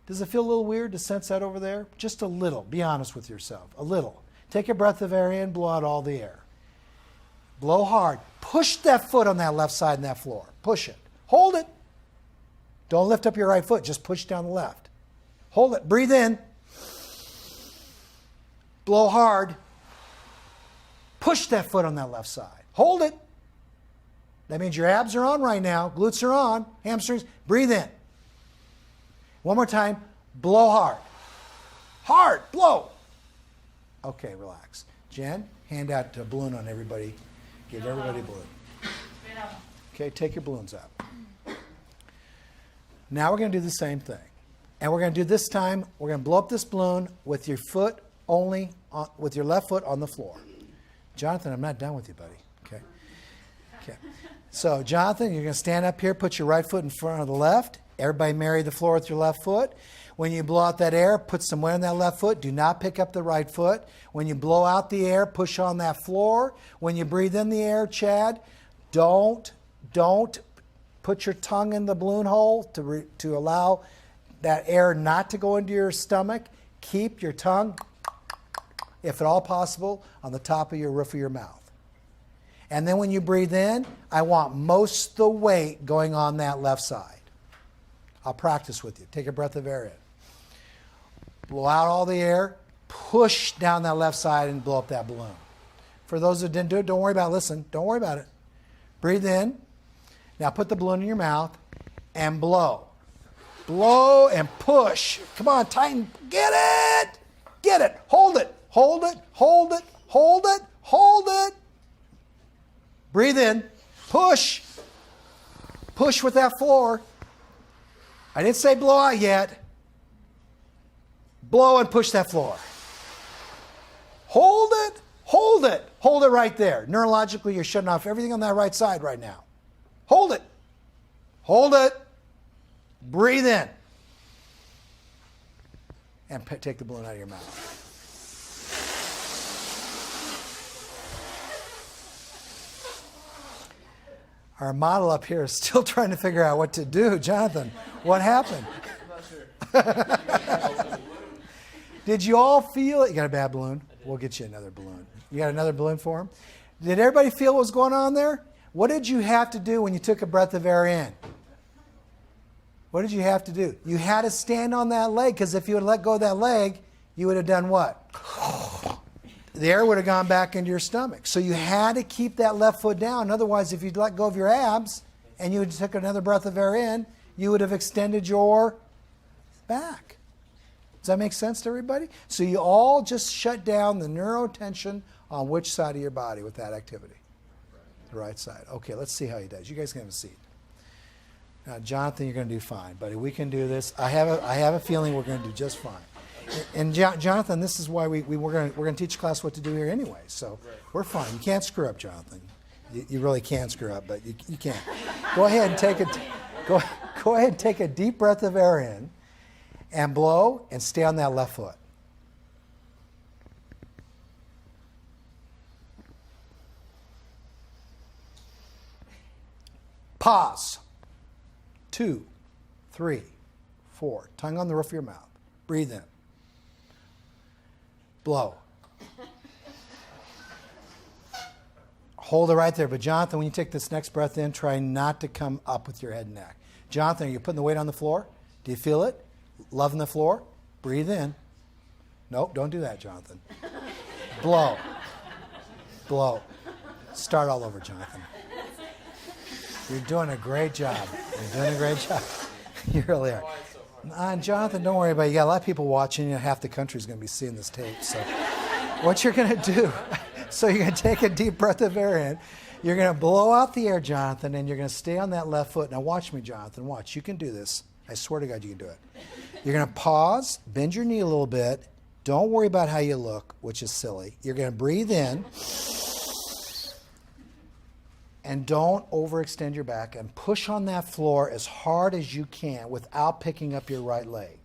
Does it feel a little weird to sense that over there? Just a little. Be honest with yourself. A little. Take a breath of air in, blow out all the air. Blow hard. Push that foot on that left side in that floor. Push it. Hold it. Don't lift up your right foot. Just push down the left. Hold it. Breathe in. Blow hard. Push that foot on that left side. Hold it. That means your abs are on right now. Glutes are on. Hamstrings. Breathe in. One more time. Blow hard. Hard. Blow. Okay, relax. Jen, hand out a balloon on everybody. Give everybody a balloon. Okay, take your balloons out. Now we're going to do the same thing. And we're going to do this time, we're going to blow up this balloon with your foot only, with your left foot on the floor. Jonathan, I'm not done with you, buddy. Okay. Okay. So, Jonathan, you're going to stand up here, put your right foot in front of the left. Everybody marry the floor with your left foot. When you blow out that air, put some weight on that left foot. Do not pick up the right foot. When you blow out the air, push on that floor. When you breathe in the air, Chad, don't put your tongue in the balloon hole to allow that air not to go into your stomach. Keep your tongue, if at all possible, on the top of your roof of your mouth. And then when you breathe in, I want most of the weight going on that left side. I'll practice with you. Take a breath of air in. Blow out all the air. Push down that left side and blow up that balloon. For those who didn't do it, don't worry about it. Listen, don't worry about it. Breathe in. Now put the balloon in your mouth and blow. Blow and push. Come on, tighten. Get it. Get it. Hold it. Hold it. Hold it. Hold it. Hold it. Breathe in. Push. Push with that floor. I didn't say blow out yet. Blow and push that floor. Hold it. Hold it. Hold it right there. Neurologically, you're shutting off everything on that right side right now. Hold it. Hold it. Breathe in. And take the balloon out of your mouth. Our model up here is still trying to figure out what to do. Jonathan, what happened? I'm not sure. Did you all feel it? You got a bad balloon? We'll get you another balloon. You got another balloon for him? Did everybody feel what was going on there? What did you have to do when you took a breath of air in? What did you have to do? You had to stand on that leg, because if you would let go of that leg, you would have done what? The air would have gone back into your stomach. So you had to keep that left foot down. Otherwise, if you'd let go of your abs and you took another breath of air in, you would have extended your back. Does that make sense to everybody? So you all just shut down the neurotension on which side of your body with that activity? The right side. Okay, let's see how he does. You guys can have a seat. Now, Jonathan, you're going to do fine, buddy. We can do this. I have a feeling we're going to do just fine. And Jonathan, this is why we're going to teach class what to do here anyway. So we're fine. You can't screw up, Jonathan. You really can screw up, but you can't. Go ahead and take a deep breath of air in, and blow, and stay on that left foot. Pause. 2, 3, 4. Tongue on the roof of your mouth. Breathe in. Blow. Hold it right there. But Jonathan, when you take this next breath in, try not to come up with your head and neck. Jonathan, are you putting the weight on the floor? Do you feel it? Loving the floor? Breathe in. Nope, don't do that, Jonathan. Blow. Blow. Start all over, Jonathan. You're doing a great job. You're doing a great job. You really are. Jonathan, don't worry about it. You got a lot of people watching. Half the country's going to be seeing this tape. So what you're going to do, so you're going to take a deep breath of air in. You're going to blow out the air, Jonathan, and you're going to stay on that left foot. Now watch me, Jonathan. Watch. You can do this. I swear to God you can do it. You're going to pause, bend your knee a little bit. Don't worry about how you look, which is silly. You're going to breathe in. And don't overextend your back and push on that floor as hard as you can without picking up your right leg.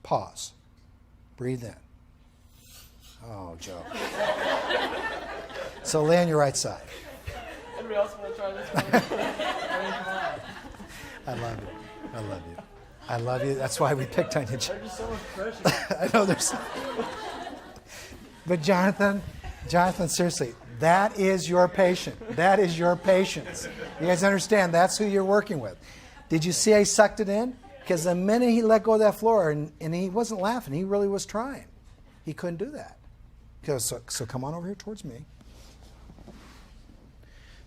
Pause. Breathe in. Oh, Joe. So lay on your right side. Anybody else want to try this one? I love you. I love you. I love you. That's why we picked on you. There's just so much pressure. I know there's. But Jonathan, seriously, that is your patient. That is your patience. You guys understand? That's who you're working with. Did you see how he sucked it in? Because the minute he let go of that floor, and he wasn't laughing, he really was trying. He couldn't do that. So come on over here towards me.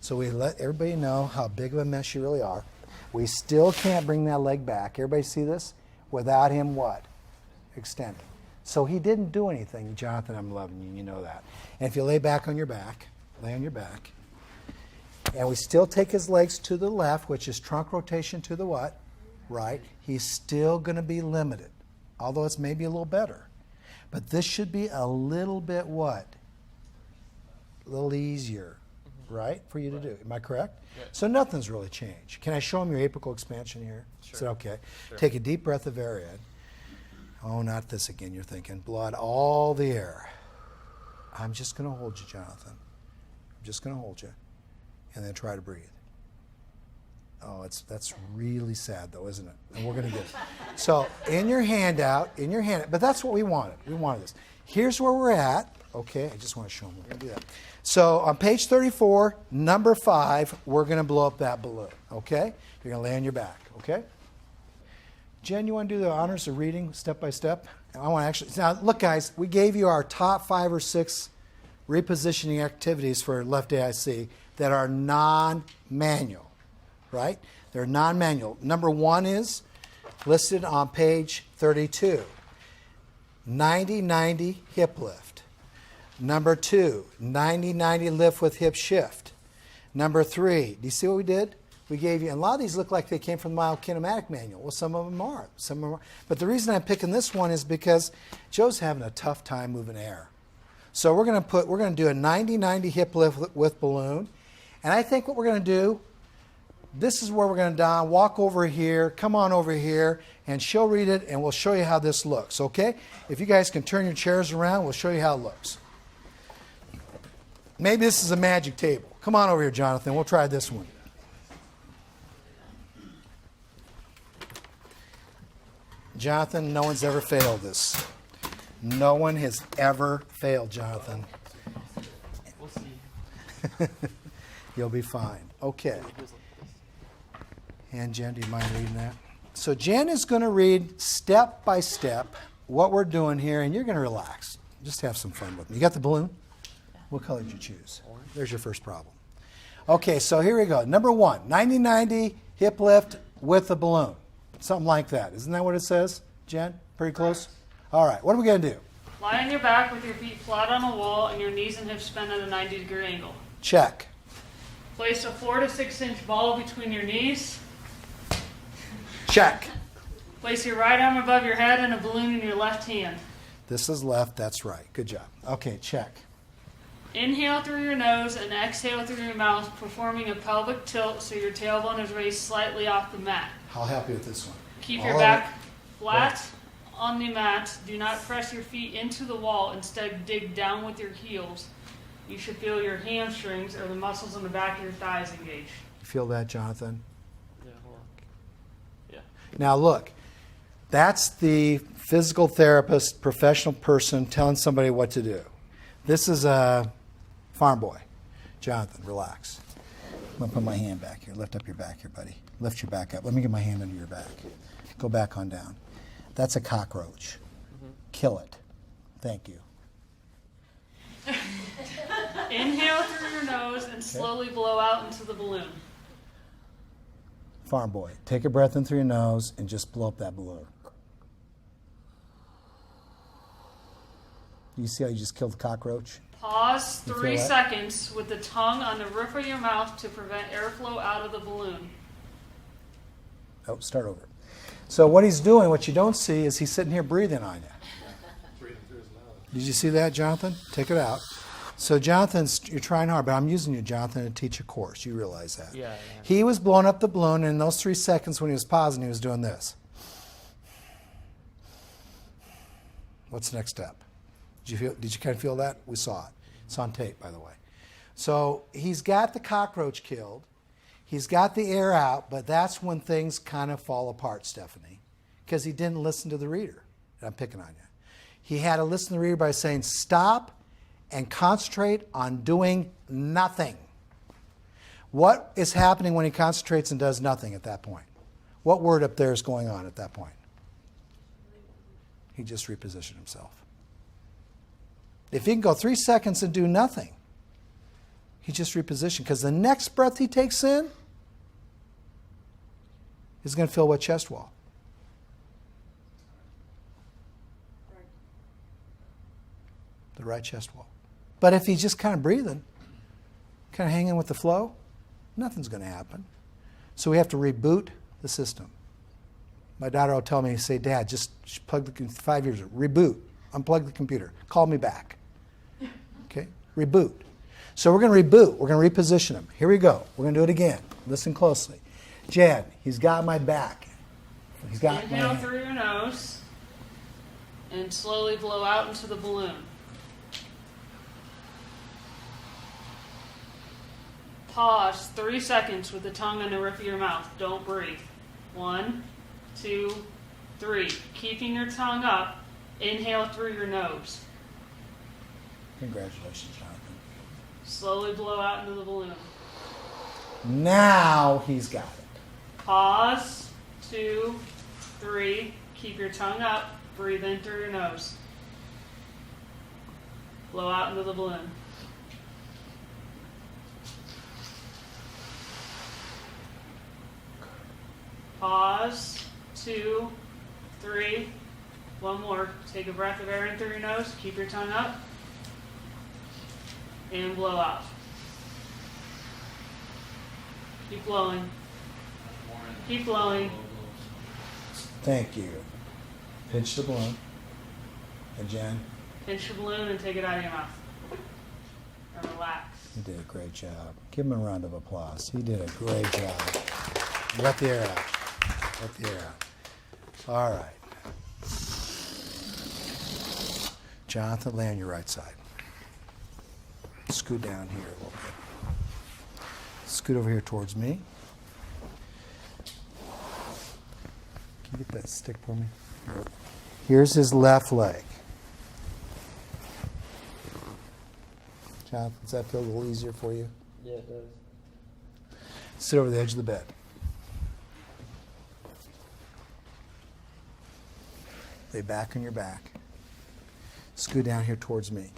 So we let everybody know how big of a mess you really are. We still can't bring that leg back. Everybody see this? Without him what? Extending. So he didn't do anything. Jonathan, I'm loving you. You know that. And if you lay back on your back, lay on your back. And we still take his legs to the left, which is trunk rotation to the what? Right. He's still going to be limited, although it's maybe a little better. But this should be a little bit what? A little easier, right, for you to do. Am I correct? Yeah. So nothing's really changed. Can I show him your apical expansion here? Sure. Is that okay? Sure. Take a deep breath of air in. Oh, not this again, you're thinking. Blow out all the air. I'm just going to hold you, Jonathan. I'm just going to hold you. And then try to breathe. Oh, that's really sad, though, isn't it? And we're going to get it. So in your handout, but that's what we wanted. We wanted this. Here's where we're at. Okay, I just want to show them. We're going to do that. So on page 34, number 5, we're going to blow up that balloon. Okay? You're going to lay on your back. Okay? Jen, you want to do the honors of reading step by step? I want to actually. Now, look, guys, we gave you our top 5 or 6 repositioning activities for left AIC that are non-manual. Right? They're non-manual. Number 1 is listed on page 32. 90-90 hip lift. Number 2, 90-90 lift with hip shift. Number 3, do you see what we did? We gave you, and a lot of these look like they came from the myokinetic manual. Well, some of them are. But the reason I'm picking this one is because Joe's having a tough time moving air. So we're going to do a 90-90 hip lift with balloon. And I think what we're going to do, this is where we're going to walk over here, come on over here, and she'll read it, and we'll show you how this looks, okay? If you guys can turn your chairs around, we'll show you how it looks. Maybe this is a magic table. Come on over here, Jonathan. We'll try this one. Jonathan, no one's ever failed this. No one has ever failed, Jonathan. We'll see. You'll be fine. Okay. And Jen, do you mind reading that? So Jen is going to read step by step what we're doing here, and you're going to relax. Just have some fun with me. You got the balloon? What color did you choose? Orange. There's your first problem. Okay, so here we go. Number 1, 90-90 hip lift with the balloon. Something like that. Isn't that what it says, Jen? Pretty close? All right, what are we going to do? Lie on your back with your feet flat on a wall and your knees and hips bent at a 90-degree angle. Check. Place a 4 to 6 inch ball between your knees. Check. Place your right arm above your head and a balloon in your left hand. This is left. That's right. Good job. Okay, check. Inhale through your nose and exhale through your mouth, performing a pelvic tilt so your tailbone is raised slightly off the mat. I'll help you with this one. Keep your back flat on the mat. Do not press your feet into the wall. Instead, dig down with your heels. You should feel your hamstrings or the muscles in the back of your thighs engage. You feel that, Jonathan? Yeah, hold on. Yeah. Now look, that's the physical therapist, professional person telling somebody what to do. This is a farm boy. Jonathan, relax. I'm going to put my hand back here. Lift up your back here, buddy. Lift your back up. Let me get my hand under your back. Go back on down. That's a cockroach. Kill it. Thank you. Inhale through your nose and slowly blow out into the balloon. Farm boy, take a breath in through your nose and just blow up that balloon. You see how you just killed the cockroach? Pause You 3 feel that? seconds with the tongue on the roof of your mouth to prevent airflow out of the balloon. Oh, start over. So what he's doing, what you don't see, is he's sitting here breathing on you. Did you see that, Jonathan? Take it out. So Jonathan's, you're trying hard, but I'm using you, Jonathan, to teach a course. You realize that. Yeah. He was blowing up the balloon, and in those 3 seconds when he was pausing, he was doing this. What's the next step? Did you kind of feel that? We saw it. It's on tape, by the way. So he's got the cockroach killed. He's got the air out, but that's when things kind of fall apart, Stephanie, because he didn't listen to the reader. And I'm picking on you. He had to listen to the reader by saying, stop and concentrate on doing nothing. What is happening when he concentrates and does nothing at that point? What word up there is going on at that point? He just repositioned himself. If he can go 3 seconds and do nothing, he just repositioned, because the next breath he takes in is going to fill what chest wall? The right chest wall. But if he's just kind of breathing, kind of hanging with the flow, nothing's going to happen. So we have to reboot the system. My daughter will tell me, say, Dad, just plug the 5 years, reboot, unplug the computer, call me back. Okay, reboot. So we're going to reboot. We're going to reposition him. Here we go. We're going to do it again. Listen closely. Jan, he's got my back. He's got Inhale my through your nose and slowly blow out into the balloon. Pause 3 seconds with the tongue on the roof of your mouth. Don't breathe. 1, 2, 3. Keeping your tongue up, inhale through your nose. Congratulations, Jonathan. Slowly blow out into the balloon. Now he's got it. Pause 2, 3. Keep your tongue up. Breathe in through your nose. Blow out into the balloon. Pause 2, 3. One more. Take a breath of air in through your nose. Keep your tongue up. And blow out. Keep blowing. Keep blowing. Thank you. Pinch the balloon. And Jen, Pinch your balloon and take it out of your mouth. And relax. he did a great job. Give him a round of applause. He did a great job. Let the air out. Let the air out. All right. Jonathan, lay on your right side. Scoot down here a little bit. Scoot over here towards me. Can you get that stick for me? Here's his left leg. Jonathan, does that feel a little easier for you? Yeah, it does. Sit over the edge of the bed. Lay back on your back. Scoot down here towards me.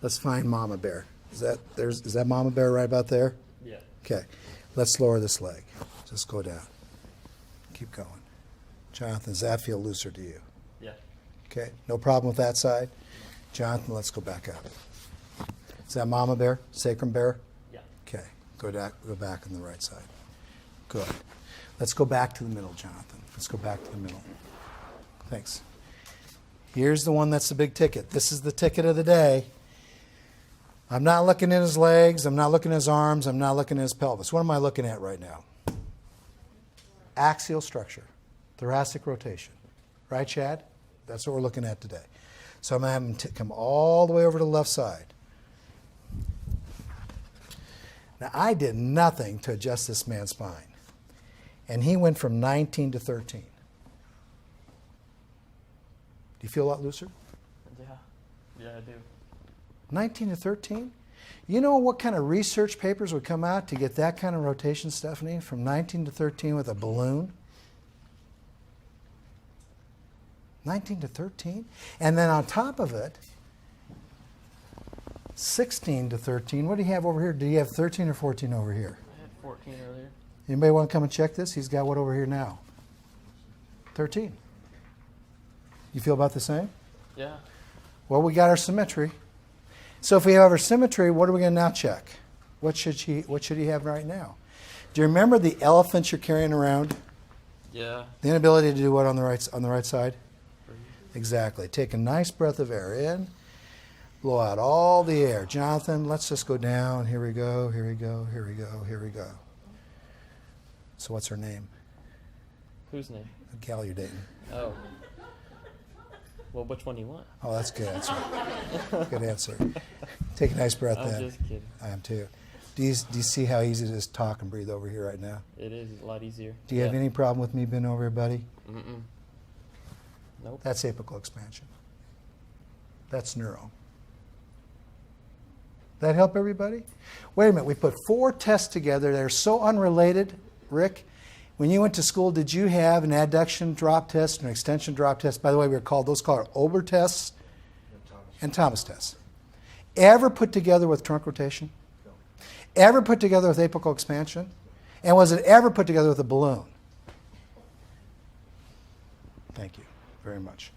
Let's find Mama Bear. Is that Mama Bear right about there? Yeah. Okay. Let's lower this leg. Just go down. Keep going. Jonathan, does that feel looser to you? Yeah. Okay. No problem with that side? Jonathan, let's go back up. Is that Mama Bear? Sacrum Bear? Yeah. Okay. Go back on the right side. Good. Let's go back to the middle, Jonathan. Let's go back to the middle. Thanks. Here's the one that's the big ticket. This is the ticket of the day. I'm not looking at his legs. I'm not looking at his arms. I'm not looking at his pelvis. What am I looking at right now? Axial structure, thoracic rotation. Right, Chad? That's what we're looking at today. So I'm going to have him come all the way over to the left side. Now, I did nothing to adjust this man's spine. And he went from 19 to 13. Do you feel a lot looser? Yeah. Yeah, I do. 19 to 13? You know what kind of research papers would come out to get that kind of rotation, Stephanie, from 19 to 13 with a balloon? 19 to 13? And then on top of it, 16 to 13. What do you have over here? Do you have 13 or 14 over here? I had 14 earlier. Anybody want to come and check this? He's got what over here now? 13. You feel about the same? Yeah. Well, we got our symmetry. So if we have our symmetry, what are we going to now check? What should he have right now? Do you remember the elephants you're carrying around? Yeah. The inability to do what on the right side? Exactly. Take a nice breath of air in. Blow out all the air. Jonathan, let's just go down. Here we go, here we go, here we go, here we go. So what's her name? Whose name? The gal you're dating. Oh. Well, which one do you want? Oh, that's a good answer. Good answer. Take a nice breath in. I'm just kidding. I am too. Do you see how easy it is to talk and breathe over here right now? It is a lot easier. Do you have any problem with me being over here, buddy? Mm-mm. Nope. That's apical expansion. That's neuro. That help everybody? Wait a minute. We put 4 tests together that are so unrelated. Rick, when you went to school, did you have an adduction drop test and an extension drop test? By the way, those called Ober tests and Thomas tests. Ever put together with trunk rotation? No. Ever put together with apical expansion? And was it ever put together with a balloon? Thank you very much.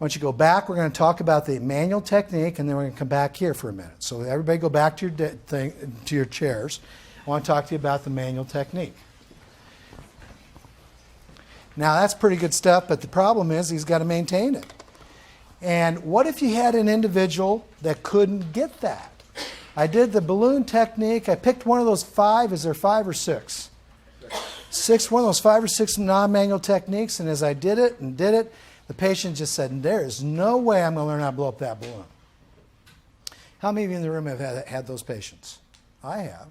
Once you go back, we're going to talk about the manual technique, and then we're going to come back here for a minute. So everybody go back to your chairs. I want to talk to you about the manual technique. Now, that's pretty good stuff, but the problem is he's got to maintain it. And what if you had an individual that couldn't get that? I did the balloon technique. I picked one of those 5. Is there 5 or 6? 6, one of those 5 or 6 non-manual techniques, and as I did it, the patient just said, there is no way I'm going to learn how to blow up that balloon. How many of you in the room have had those patients? I have.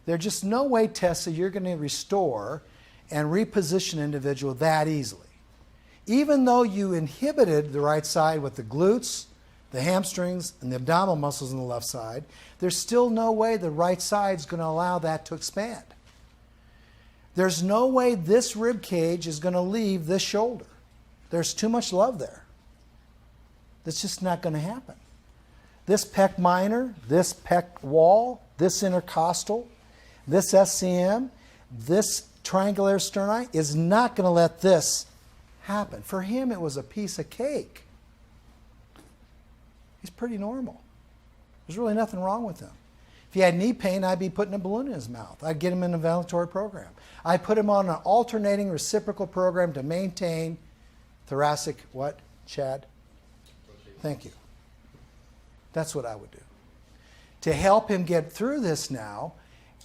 There's just no way, Tessa, you're going to restore and reposition an individual that easily. Even though you inhibited the right side with the glutes, the hamstrings, and the abdominal muscles on the left side, there's still no way the right side is going to allow that to expand. There's no way this rib cage is going to leave this shoulder. There's too much love there. That's just not going to happen. This pec minor, this pec wall, this intercostal, this SCM, this triangular sterni is not going to let this happen. For him, it was a piece of cake. He's pretty normal. There's really nothing wrong with him. If he had knee pain, I'd be putting a balloon in his mouth. I'd get him in a ventilatory program. I'd put him on an alternating reciprocal program to maintain thoracic, what, Chad? Thank you. That's what I would do. To help him get through this now,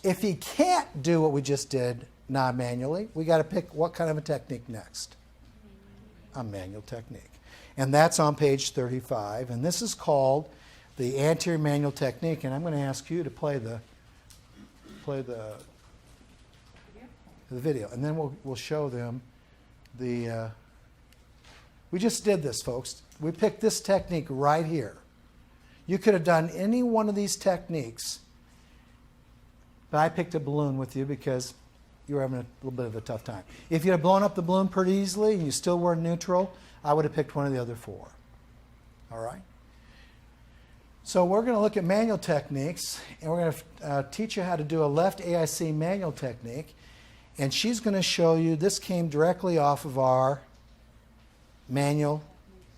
if he can't do what we just did non-manually, we got to pick what kind of a technique next. A manual technique. And that's on page 35. And this is called the anterior manual technique. And I'm going to ask you to play the video. And then we'll show them the... we just did this, folks. We picked this technique right here. You could have done any one of these techniques, but I picked a balloon with you because you were having a little bit of a tough time. If you had blown up the balloon pretty easily and you still were neutral, I would have picked one of the other 4. All right? So we're going to look at manual techniques, and we're going to teach you how to do a left AIC manual technique. And she's going to show you, this came directly off of our manual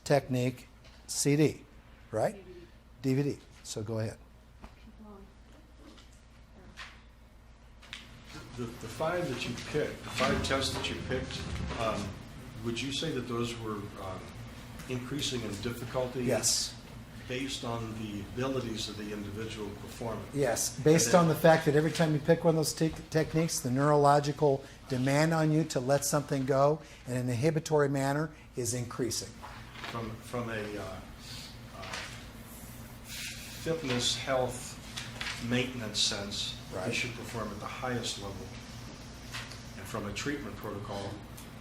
technique CD, right? DVD. So go ahead. The 5 that you picked, the 5 tests that you picked, would you say that those were increasing in difficulty? Yes. Based on the abilities of the individual performer? Yes, based on the fact that every time you pick one of those techniques, the neurological demand on you to let something go in an inhibitory manner is increasing. From a fitness, health, maintenance sense, right, you should perform at the highest level. And from a treatment protocol,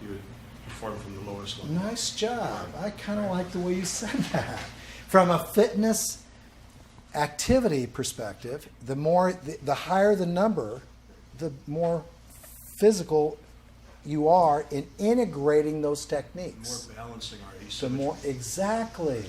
you would perform from the lowest level. Nice job. I kind of like the way you said that. From a fitness activity perspective, the higher the number, the more physical you are in integrating those techniques. More balancing our asymmetry. The more, exactly.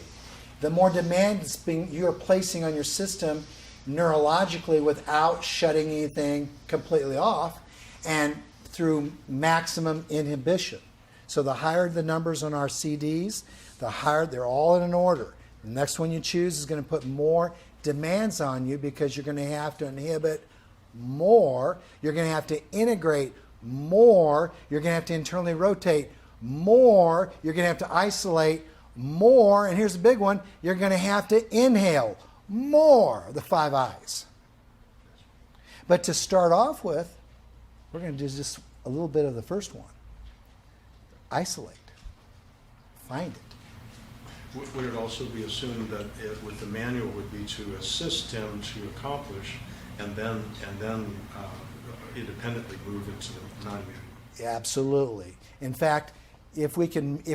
The more demand you're placing on your system neurologically without shutting anything completely off and through maximum inhibition. So the higher the numbers on our CDs, the higher, they're all in an order. The next one you choose is going to put more demands on you because you're going to have to inhibit more. You're going to have to integrate more. You're going to have to internally rotate more. You're going to have to isolate more. And here's the big one. You're going to have to inhale more, the 5 I's. But to start off with, we're going to do just a little bit of the first one. Isolate. Find it. Would it also be assumed that with the manual would be to assist him to accomplish and then independently move into the non-manual? Absolutely. In fact, if we can't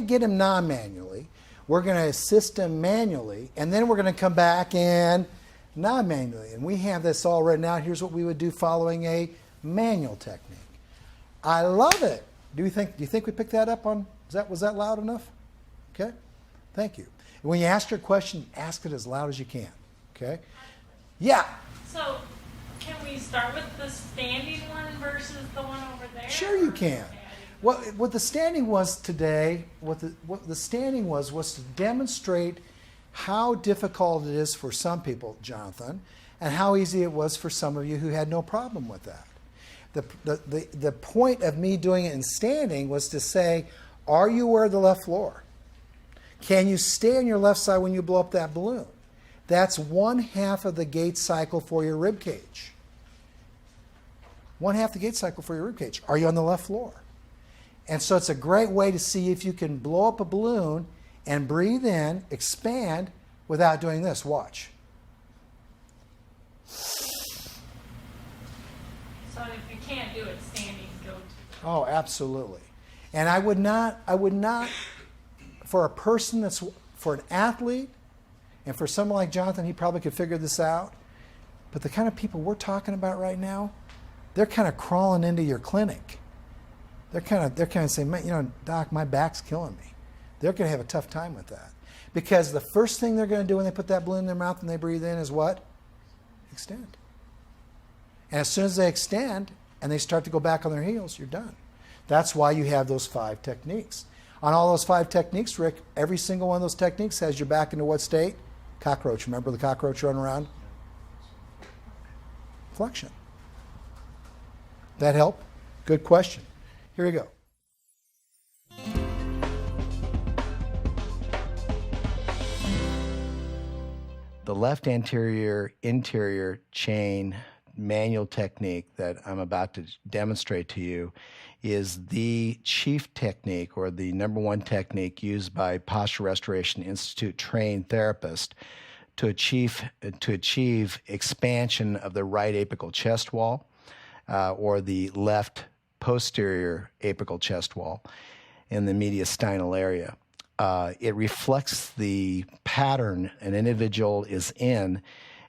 get him non-manually, we're going to assist him manually, and then we're going to come back and non-manually. And we have this all written out. Here's what we would do following a manual technique. I love it. Do you think we picked that up on? Was that loud enough? Okay. Thank you. And when you ask your question, ask it as loud as you can. Okay. Yeah. So, can we start with the standing one versus the one over there? Sure, you can. What the standing was today, what the standing was to demonstrate how difficult it is for some people, Jonathan, and how easy it was for some of you who had no problem with that. The point of me doing it in standing was to say, are you aware of the left floor? Can you stay on your left side when you blow up that balloon? That's 1/2 of the gait cycle for your rib cage. 1/2 the gait cycle for your rib cage. Are you on the left floor? And so it's a great way to see if you can blow up a balloon and breathe in, expand, without doing this. Watch. So if you can't do it standing, go to. Oh, absolutely. And I would not, for a person for an athlete, and for someone like Jonathan, he probably could figure this out. But the kind of people we're talking about right now, they're kind of crawling into your clinic. They're kind of saying, Doc, my back's killing me. They're going to have a tough time with that. Because the first thing they're going to do when they put that balloon in their mouth and they breathe in is what? Extend. And as soon as they extend and they start to go back on their heels, you're done. That's why you have those 5 techniques. On all those 5 techniques, Rick, every single one of those techniques has your back into what state? Cockroach. Remember the cockroach running around? Flexion. That help? Good question. Here we go. The left anterior interior chain manual technique that I'm about to demonstrate to you is the chief technique, or the number 1 technique used by Postural Restoration Institute trained therapists to achieve expansion of the right apical chest wall, or the left posterior apical chest wall in the mediastinal area. It reflects the pattern an individual is in,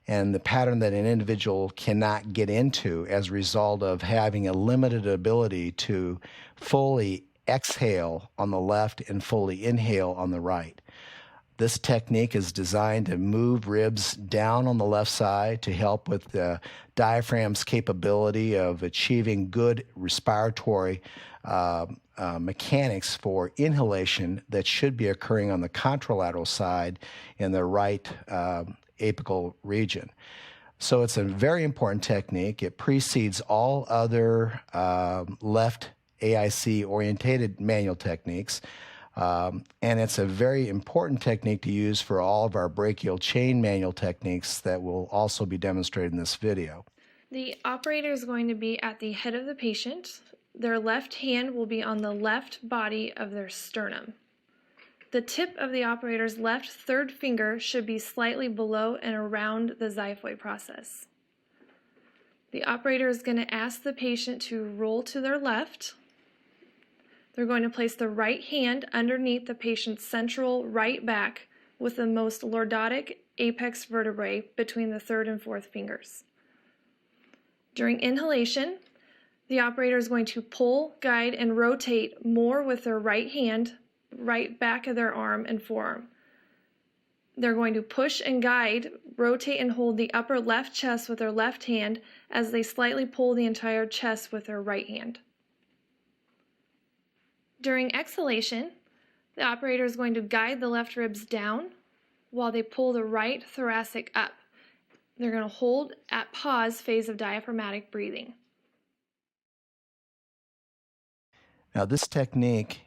and the pattern that an individual cannot get into as a result of having a limited ability to fully exhale on the left and fully inhale on the right. This technique is designed to move ribs down on the left side to help with the diaphragm's capability of achieving good respiratory mechanics for inhalation that should be occurring on the contralateral side in the right apical region. So it's a very important technique. It precedes all other left AIC orientated manual techniques. And it's a very important technique to use for all of our brachial chain manual techniques that will also be demonstrated in this video. The operator is going to be at the head of the patient. Their left hand will be on the left body of their sternum. The tip of the operator's left third finger should be slightly below and around the xiphoid process. The operator is going to ask the patient to roll to their left. They're going to place the right hand underneath the patient's central right back with the most lordotic apex vertebrae between the third and fourth fingers. During inhalation, the operator is going to pull, guide, and rotate more with their right hand, right back of their arm and forearm. They're going to push and guide, rotate and hold the upper left chest with their left hand as they slightly pull the entire chest with their right hand. During exhalation, the operator is going to guide the left ribs down while they pull the right thoracic up. They're going to hold at pause phase of diaphragmatic breathing. Now, this technique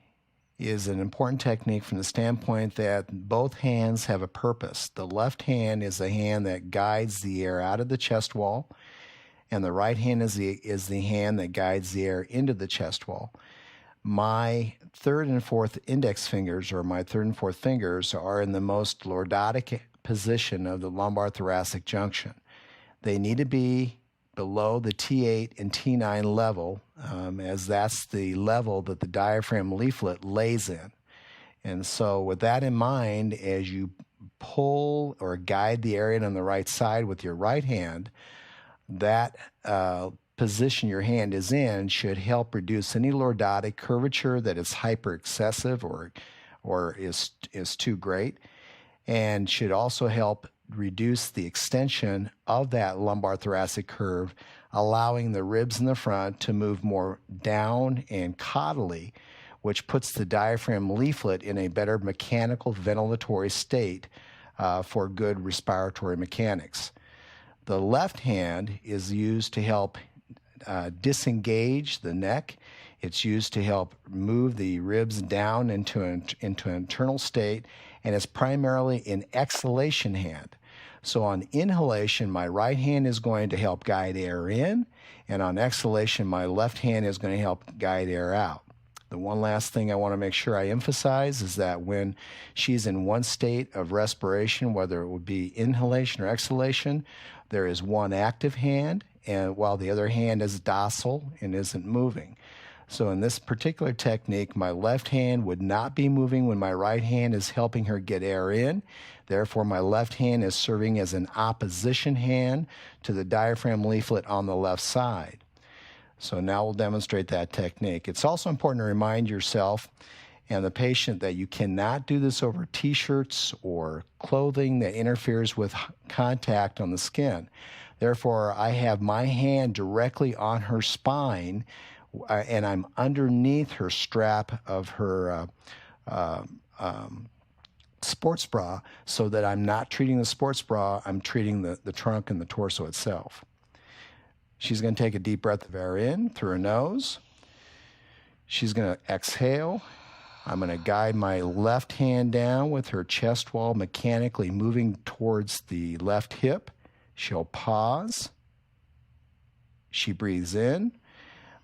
is an important technique from the standpoint that both hands have a purpose. The left hand is the hand that guides the air out of the chest wall, and the right hand is the hand that guides the air into the chest wall. My third and fourth index fingers, or my third and fourth fingers, are in the most lordotic position of the lumbar thoracic junction. They need to be below the T8 and T9 level, as that's the level that the diaphragm leaflet lays in. And so with that in mind, as you pull or guide the air in on the right side with your right hand, that position your hand is in should help reduce any lordotic curvature that is hyper excessive or is too great, and should also help reduce the extension of that lumbar thoracic curve, allowing the ribs in the front to move more down and caudally, which puts the diaphragm leaflet in a better mechanical ventilatory state for good respiratory mechanics. The left hand is used to help disengage the neck. It's used to help move the ribs down into an internal state, and it's primarily an exhalation hand. So on inhalation, my right hand is going to help guide air in, and on exhalation, my left hand is going to help guide air out. The one last thing I want to make sure I emphasize is that when she's in one state of respiration, whether it would be inhalation or exhalation, there is one active hand, and while the other hand is docile and isn't moving. So in this particular technique, my left hand would not be moving when my right hand is helping her get air in. Therefore, my left hand is serving as an opposition hand to the diaphragm leaflet on the left side. So now we'll demonstrate that technique. It's also important to remind yourself and the patient that you cannot do this over t-shirts or clothing that interferes with contact on the skin. Therefore, I have my hand directly on her spine, and I'm underneath her strap of her sports bra, so that I'm not treating the sports bra, I'm treating the trunk and the torso itself. She's going to take a deep breath of air in through her nose. She's going to exhale. I'm going to guide my left hand down with her chest wall mechanically moving towards the left hip. She'll pause. She breathes in.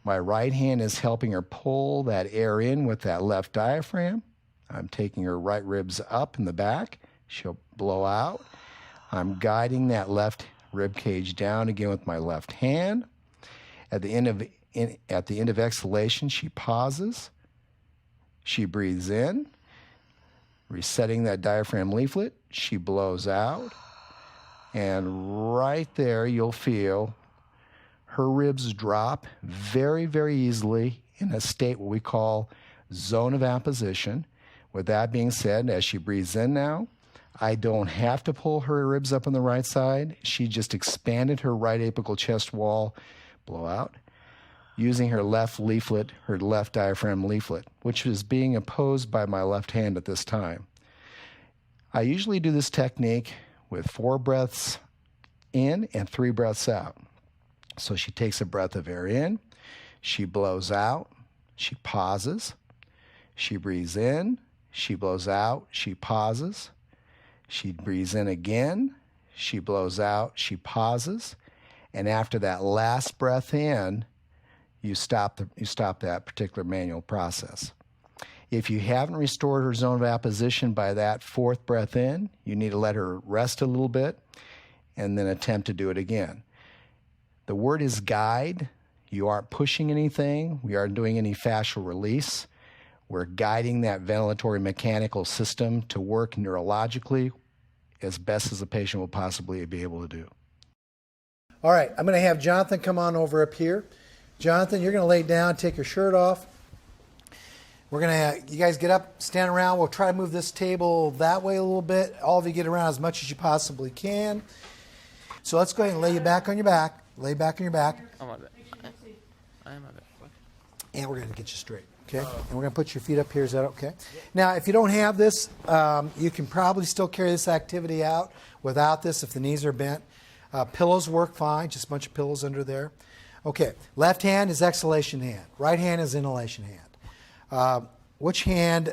My right hand is helping her pull that air in with that left diaphragm. I'm taking her right ribs up in the back. She'll blow out. I'm guiding that left rib cage down again with my left hand. At the end of exhalation, she pauses. She breathes in, resetting that diaphragm leaflet. She blows out. And right there, you'll feel her ribs drop very, very easily in a state what we call zone of apposition. With that being said, as she breathes in now, I don't have to pull her ribs up on the right side. She just expanded her right apical chest wall, blow out, using her left leaflet, her left diaphragm leaflet, which is being opposed by my left hand at this time. I usually do this technique with 4 breaths in and 3 breaths out. So she takes a breath of air in, she blows out, she pauses, she breathes in, she blows out, she pauses, she breathes in again, she blows out, she pauses, and after that last breath in, you stop that particular manual process. If you haven't restored her zone of apposition by that 4th breath in, you need to let her rest a little bit and then attempt to do it again. The word is guide. You aren't pushing anything. We aren't doing any fascial release. We're guiding that ventilatory mechanical system to work neurologically as best as the patient will possibly be able to do. All right, I'm going to have Jonathan come on over up here. Jonathan, you're going to lay down, take your shirt off. We're going to, you guys get up, stand around. We'll try to move this table that way a little bit. All of you get around as much as you possibly can. So let's go ahead and lay you back on your back. Lay back on your back. I'm a bit. I am a bit. And we're going to get you straight, okay? And we're going to put your feet up here. Is that okay? Now, if you don't have this, you can probably still carry this activity out without this if the knees are bent. Pillows work fine, just a bunch of pillows under there. Okay, left hand is exhalation hand. Right hand is inhalation hand. Which hand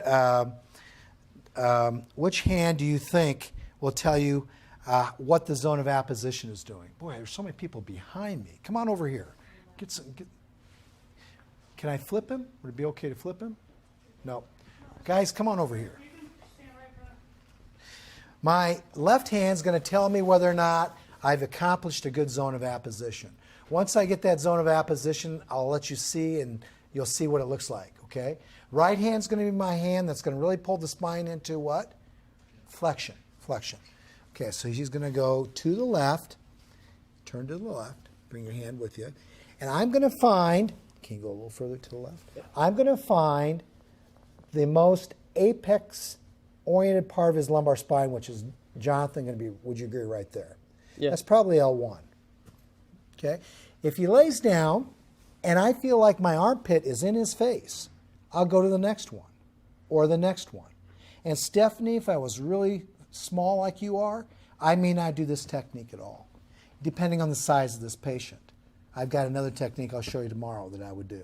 do you think will tell you what the zone of apposition is doing? Boy, there's so many people behind me. Come on over here. Can I flip him? Would it be okay to flip him? No. Guys, come on over here. My left hand's going to tell me whether or not I've accomplished a good zone of apposition. Once I get that zone of apposition, I'll let you see, and you'll see what it looks like, okay? Right hand's going to be my hand that's going to really pull the spine into what? Flexion. Okay, so he's going to go to the left, turn to the left, bring your hand with you, and I'm going to find, can you go a little further to the left? Yeah. I'm going to find the most apex-oriented part of his lumbar spine, which is, Jonathan, going to be, would you agree, right there? Yeah. That's probably L1. Okay? If he lays down and I feel like my armpit is in his face, I'll go to the next one or the next one. And Stephanie, if I was really small like you are, I may not do this technique at all, depending on the size of this patient. I've got another technique I'll show you tomorrow that I would do.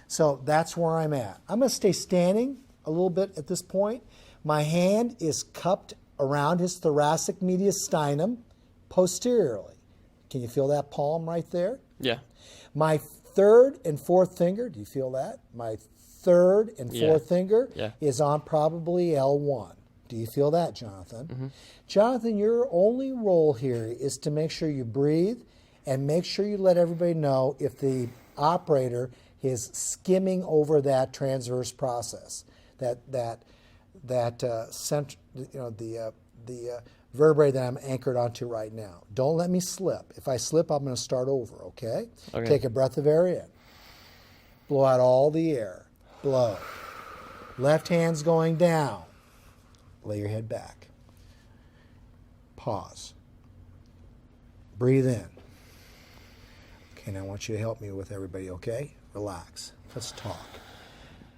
So that's where I'm at. I'm going to stay standing a little bit at this point. My hand is cupped around his thoracic mediastinum posteriorly. Can you feel that palm right there? Yeah. My third and fourth finger, do you feel that? My third and fourth finger is on probably L1. Do you feel that, Jonathan? Mm-hmm. Jonathan, your only role here is to make sure you breathe and make sure you let everybody know if the operator is skimming over that transverse process, the vertebrae that I'm anchored onto right now. Don't let me slip. If I slip, I'm going to start over, okay? Take a breath of air in. Blow out all the air. Blow. Left hand's going down. Lay your head back. Pause. Breathe in. Okay, now I want you to help me with everybody, okay? Relax. Let's talk.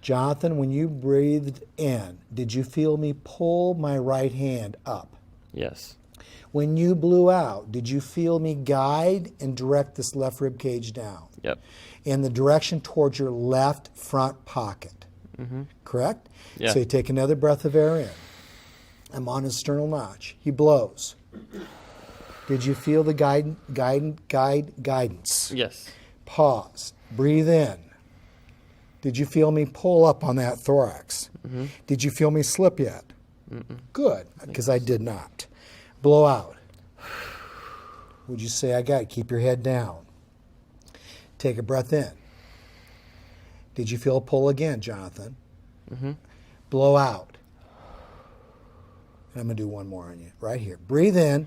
Jonathan, when you breathed in, did you feel me pull my right hand up? Yes. When you blew out, did you feel me guide and direct this left rib cage down? Yep. In the direction towards your left front pocket. Mm-hmm. Correct? Yeah. So you take another breath of air in. I'm on his sternal notch. He blows. Did you feel the guidance? Yes. Pause. Breathe in. Did you feel me pull up on that thorax? Mm-hmm. Did you feel me slip yet? Mm-mm. Good, because I did not. Blow out. Would you say, I got it? Keep your head down. Take a breath in. Did you feel a pull again, Jonathan? Mm-hmm. Blow out. And I'm going to do one more on you, right here. Breathe in.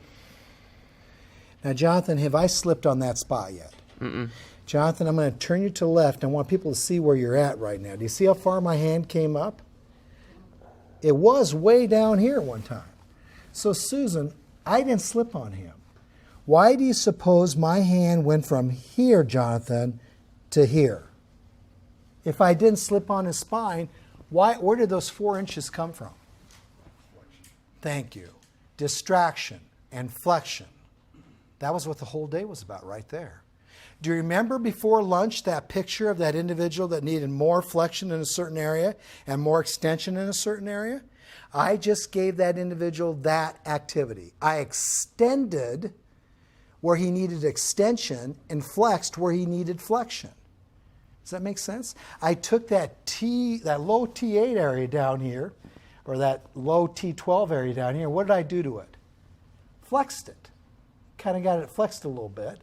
Now, Jonathan, have I slipped on that spot yet? Mm-mm. Jonathan, I'm going to turn you to the left. I want people to see where you're at right now. Do you see how far my hand came up? It was way down here at one time. So, Susan, I didn't slip on him. Why do you suppose my hand went from here, Jonathan, to here? If I didn't slip on his spine, where did those 4 inches come from? Thank you. Distraction and flexion. That was what the whole day was about right there. Do you remember before lunch that picture of that individual that needed more flexion in a certain area and more extension in a certain area? I just gave that individual that activity. I extended where he needed extension and flexed where he needed flexion. Does that make sense? I took that low T8 area down here, or that low T12 area down here. What did I do to it? Flexed it. Kind of got it flexed a little bit.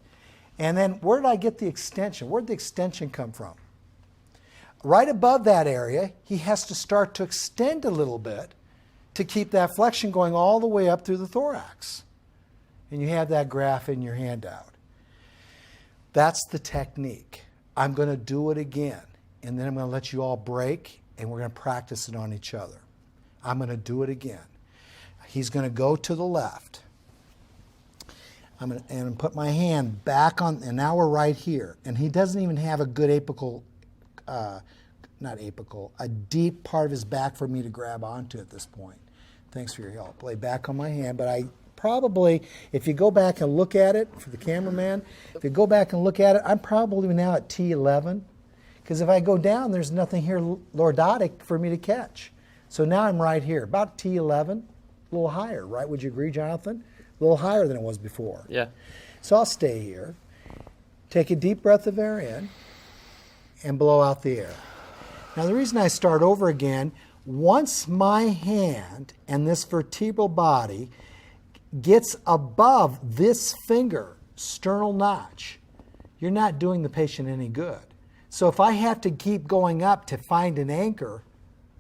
And then where did I get the extension? Where did the extension come from? Right above that area, he has to start to extend a little bit to keep that flexion going all the way up through the thorax. And you have that graph in your handout. That's the technique. I'm going to do it again. And then I'm going to let you all break, and we're going to practice it on each other. I'm going to do it again. He's going to go to the left. I'm going to put my hand back on, and now we're right here. And he doesn't even have a good a deep part of his back for me to grab onto at this point. Thanks for your help. Lay back on my hand, but I probably, if you go back and look at it, for the cameraman, if you go back and look at it, I'm probably now at T11. Because if I go down, there's nothing here lordotic for me to catch. So now I'm right here, about T11, a little higher, right? Would you agree, Jonathan? A little higher than it was before. Yeah. So I'll stay here. Take a deep breath of air in and blow out the air. Now the reason I start over again, once my hand and this vertebral body gets above this finger, sternal notch, you're not doing the patient any good. So if I have to keep going up to find an anchor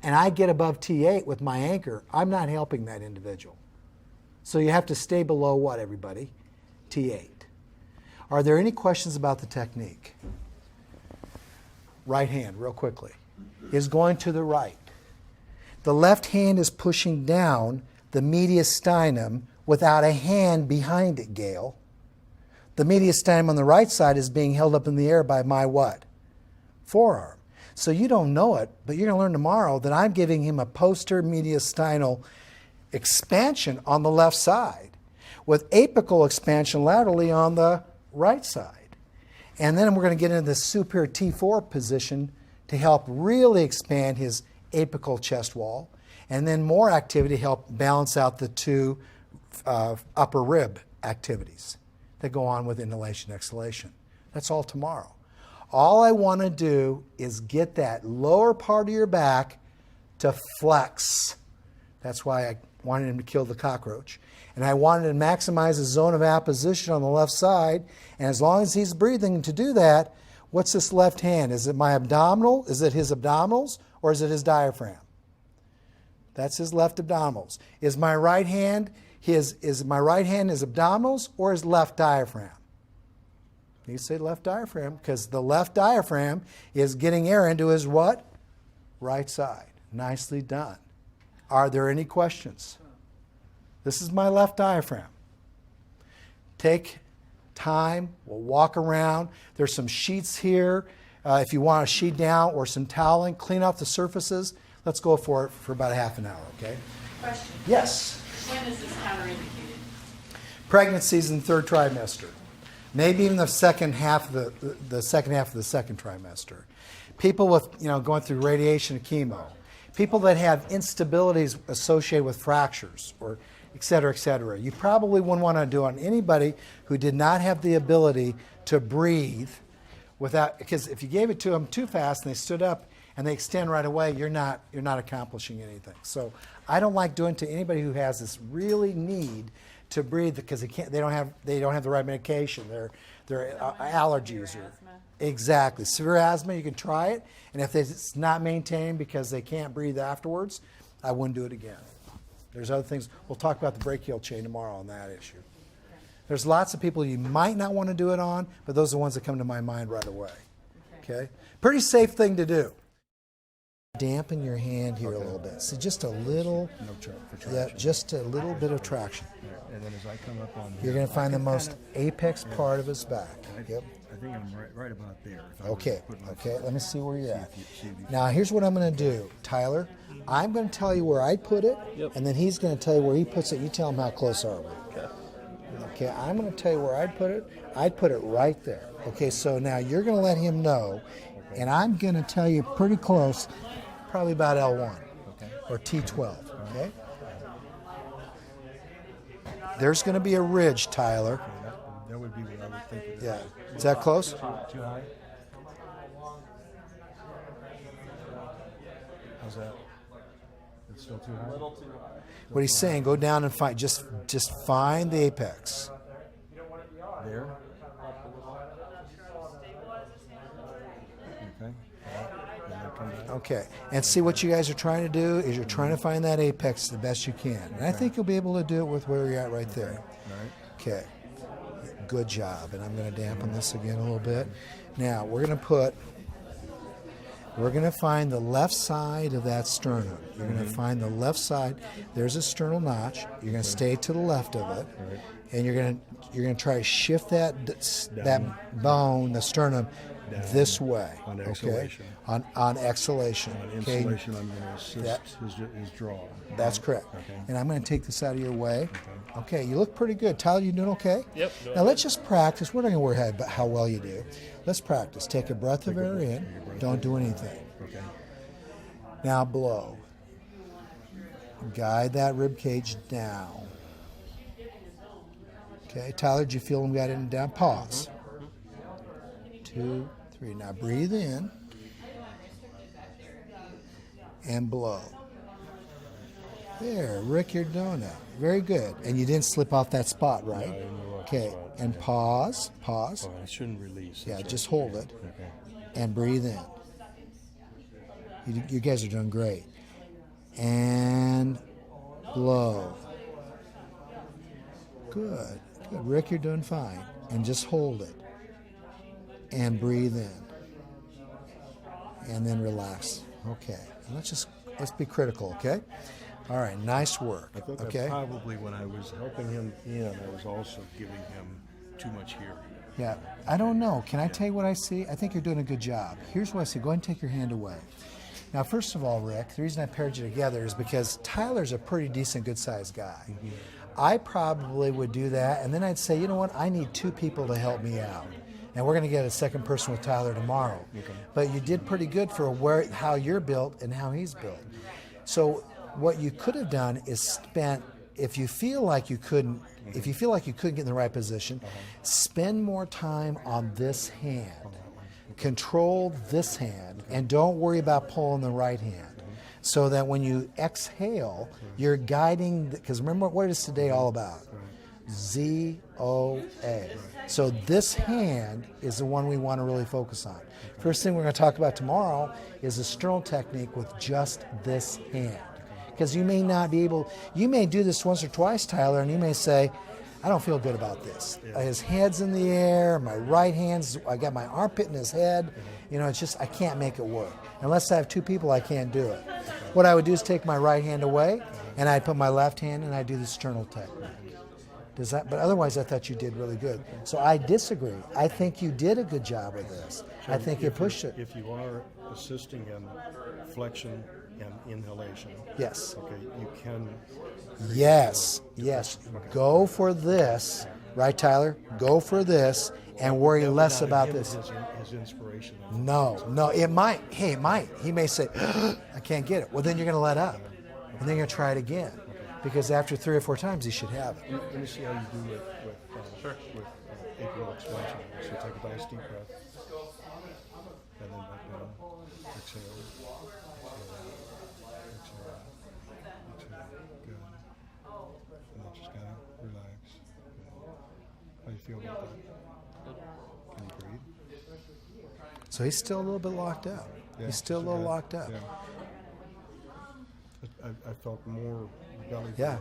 and I get above T8 with my anchor, I'm not helping that individual. So you have to stay below what, everybody? T8. Are there any questions about the technique? Right hand, real quickly, is going to the right. The left hand is pushing down the mediastinum without a hand behind it, Gail. The mediastinum on the right side is being held up in the air by my what? Forearm. So you don't know it, but you're going to learn tomorrow that I'm giving him a posterior mediastinal expansion on the left side with apical expansion laterally on the right side. And then we're going to get into the superior T4 position to help really expand his apical chest wall, and then more activity to help balance out the two upper rib activities that go on with inhalation, exhalation. That's all tomorrow. All I want to do is get that lower part of your back to flex. That's why I wanted him to kill the cockroach. And I wanted to maximize the zone of apposition on the left side. And as long as he's breathing to do that, what's this left hand? Is it my abdominal? Is it his abdominals? Or is it his diaphragm? That's his left abdominals. Is my right hand his abdominals or his left diaphragm? You say left diaphragm because the left diaphragm is getting air into his what? Right side. Nicely done. Are there any questions? This is my left diaphragm. Take time. We'll walk around. There's some sheets here. If you want a sheet down or some toweling, clean off the surfaces. Let's go for it for about a half an hour, okay? Question. Yes. When is this counterindicated? Pregnancies in the third trimester. Maybe even the second half of the second trimester. People with, going through radiation and chemo. People that have instabilities associated with fractures or et cetera, et cetera. You probably wouldn't want to do it on anybody who did not have the ability to breathe without, because if you gave it to them too fast and they stood up and they extend right away, you're not accomplishing anything. So I don't like doing it to anybody who has this really need to breathe because they don't have the right medication. Their allergies severe are asthma. exactly severe asthma. You can try it, and if it's not maintained because they can't breathe afterwards, I wouldn't do it again. There's other things. We'll talk about the brachial chain tomorrow on that issue. There's lots of people you might not want to do it on, but those are the ones that come to my mind right away. Okay? Pretty safe thing to do. Dampen your hand here a little bit. So just a little, just a little bit of traction. And then as I come up on You're going to find the most apex part of his back. Yep. I think I'm right about there. Okay, let me see where you're at. Now, here's what I'm going to do. Tyler, I'm going to tell you where I put it, and then he's going to tell you where he puts it. You tell him how close are we. Okay, I'm going to tell you where I'd put it. I'd put it right there. Okay, so now you're going to let him know, and I'm going to tell you pretty close, probably about L1 or T12. Okay? There's going to be a ridge, Tyler. That would be what I would think of it. Yeah. Is that close? Too high? How's that? It's still too high? What he's saying, go down and find, just find the apex. There? Okay. And then come back. Okay, and see what you guys are trying to do is you're trying to find that apex the best you can. And I think you'll be able to do it with where you're at right there. Okay, good job. And I'm going to dampen this again a little bit. Now, we're going to find the left side of that sternum. You're going to find the left side. There's a sternal notch. You're going to stay to the left of it. And you're going to try to shift that bone, the sternum, this way. On okay? exhalation. On exhalation. On okay? insulation, I'm going to assist That- his draw. That's correct. Okay. And I'm going to take this out of your way. Okay, you look pretty good. Tyler, you doing okay? Yep, doing Now let's just practice. We're not going to worry about how well you do. Let's practice. Take a breath of air in. Don't do anything. Okay. Now blow. Guide that rib cage down. Okay, Tyler, did you feel him got it down? Pause. 2, 3. Now breathe in and blow. There, Rick, you're doing it. Very good. And you didn't slip off that spot, right? I didn't go off Okay, the spot. and pause. Pause. Oh, I shouldn't release. Yeah, That's just right. hold it Okay. and breathe in. You guys are doing great. And blow. Good. Good. Rick, you're doing fine. And just hold it. And breathe in. And then relax. Okay. And let's be critical, okay? All right, nice work. I think Okay? probably when I was helping him in, I was also giving him too much here. Yeah, I don't know. Can I tell you what I see? I think you're doing a good job. Here's what I see. Go ahead and take your hand away. Now, first of all, Rick, the reason I paired you together is because Tyler's a pretty decent, good-sized guy. I probably would do that, and then I'd say, you know what? I need 2 people to help me out. And we're going to get a second person with Tyler tomorrow. Okay. But you did pretty good for how you're built and how he's built. So what you could have done is spent, if you feel like you couldn't get in the right position, spend more time on this hand. Control this hand, and don't worry about pulling the right hand. So that when you exhale, you're guiding, because remember, what is today all about? Z-O-A. So this hand is the one we want to really focus on. First thing we're going to talk about tomorrow is a sternal technique with just this hand. Because you may not be able, you may do this once or twice, Tyler, and you may say, I don't feel good about this. His head's in the air, my right hand's, I got my armpit in his head. You know, it's just, I can't make it work. Unless I have 2 people, I can't do it. What I would do is take my right hand away, and I'd put my left hand, and I'd do the sternal technique. Does that? But otherwise, I thought you did really good. So I disagree. I think you did a good job with this. I think you pushed it. If you are assisting him, flexion and inhalation. Yes. Okay, you can. Yes. Yes. Go for this, right, Tyler? Go for this, and worry less about this. His inspiration. No. It might. Hey, it might. He may say, I can't get it. Well, then you're going to let up, and then you're going to try it again, because after 3 or 4 times, he should have it. Let me see how you do it with apial expansion. So take a nice deep breath, and then back down. Exhale. Exhale. Good. And then just kind of relax. Good. How do you feel about that? Can you breathe? So he's still a little bit locked up. Yeah, He's still a little locked up. Yeah. I felt more belly Yeah.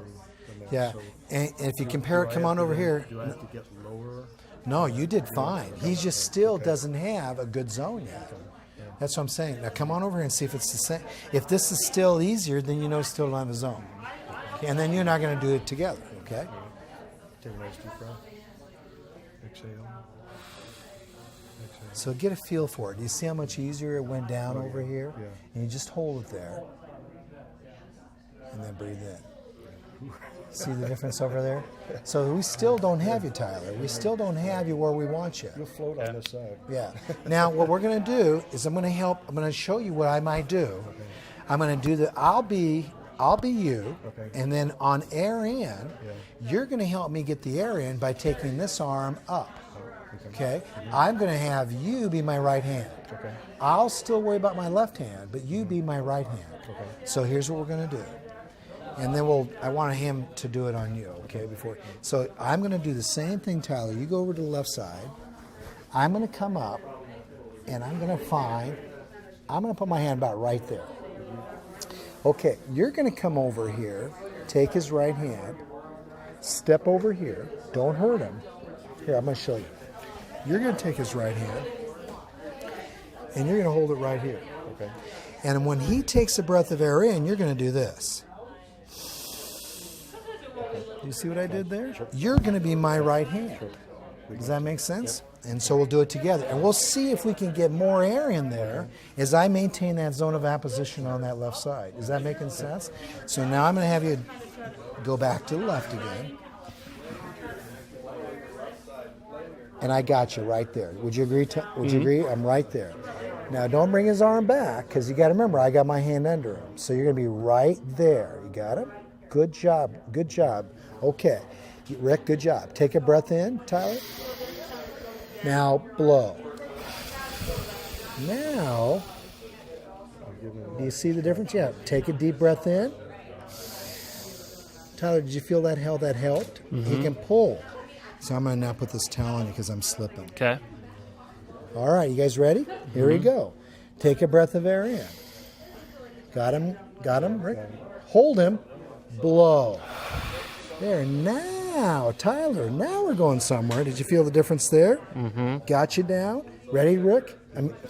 than that. Yeah. So And if you compare it, come on over here. Do I have to get lower? No, you did fine. He just still doesn't have a good zone yet. That's what I'm saying. Now come on over here and see if it's the same. If this is still easier, then you know it's still not a zone. Okay, and then you're not going to do it together, okay? Take a nice deep breath. Exhale. Exhale. So get a feel for it. Do you see how much easier it went down over here? Yeah. And you just hold it there. And then breathe in. See the difference over there? So we still don't have you, Tyler. We still don't have you where we want you. You'll float on this side. Yeah. Now, what we're going to do is I'm going to show you what I might do. I'm going to do I'll be you, Okay. and then on air in, you're going to help me get the air in by taking this arm up. Okay? I'm going to have you be my right hand. Okay. I'll still worry about my left hand, but you be my right hand. Okay. So here's what we're going to do. And then I want him to do it on you, okay, before. So I'm going to do the same thing, Tyler. You go over to the left side. I'm going to come up, and I'm going to put my hand about right there. Okay, you're going to come over here, take his right hand, step over here. Don't hurt him. Here, I'm going to show you. You're going to take his right hand, and you're going to hold it right here. Okay. And when he takes a breath of air in, you're going to do this. You see what I did there? You're going to be my right hand. Does that make sense? And so we'll do it together. And we'll see if we can get more air in there as I maintain that zone of apposition on that left side. Is that making sense? So now I'm going to have you go back to the left again. And I got you right there. Would you agree? Would you agree? I'm right there. Now don't bring his arm back because you got to remember I got my hand under him. So you're going to be right there. You got him? Good job. Good job. Okay. Rick, good job. Take a breath in, Tyler. Now blow. Now, do you see the difference? Yeah. Take a deep breath in. Tyler, did you feel that how that helped? He can pull. So I'm going to now put this towel on you because I'm slipping. Okay. All right, you guys ready? Here we go. Take a breath of air in. Got him, Rick? Hold him. Blow. There, now, Tyler, now we're going somewhere. Did you feel the difference there? Mm-hmm. Got you down. Ready, Rick?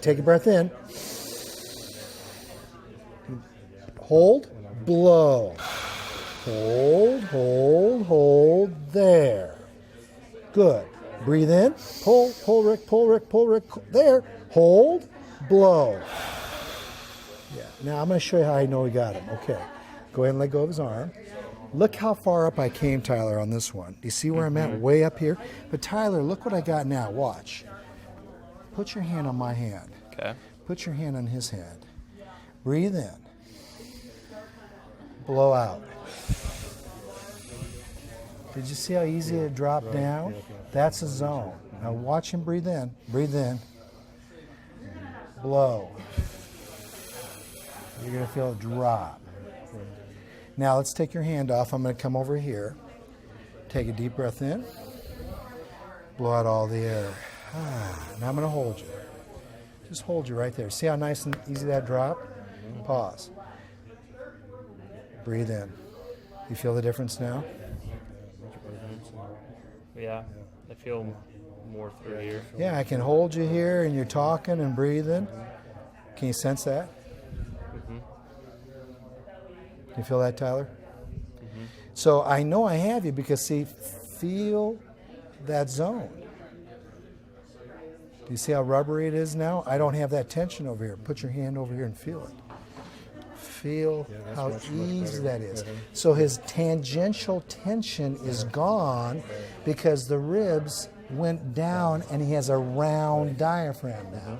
Take a breath in. Hold, blow. Hold. There. Good. Breathe in. Pull, Rick. There. Hold, blow. Yeah. Now I'm going to show you how I know we got him. Okay. Go ahead and let go of his arm. Look how far up I came, Tyler, on this one. Do you see where I'm at? Way up here. But Tyler, look what I got now. Watch. Put your hand on my hand. Okay. Put your hand on his hand. Breathe in. Blow out. Did you see how easy it dropped down? That's a zone. Now watch him breathe in. Breathe in. Blow. You're going to feel it drop. Now let's take your hand off. I'm going to come over here. Take a deep breath in. Blow out all the air. Now I'm going to hold you. Just hold you right there. See how nice and easy that dropped? Pause. Breathe in. You feel the difference now? Yeah, I feel more through here. Yeah, I can hold you here and you're talking and breathing. Can you sense that? Can you feel that, Tyler? So I know I have you because, see, feel that zone. Do you see how rubbery it is now? I don't have that tension over here. Put your hand over here and feel it. Feel how easy that is. So his tangential tension is gone because the ribs went down and he has a round diaphragm now.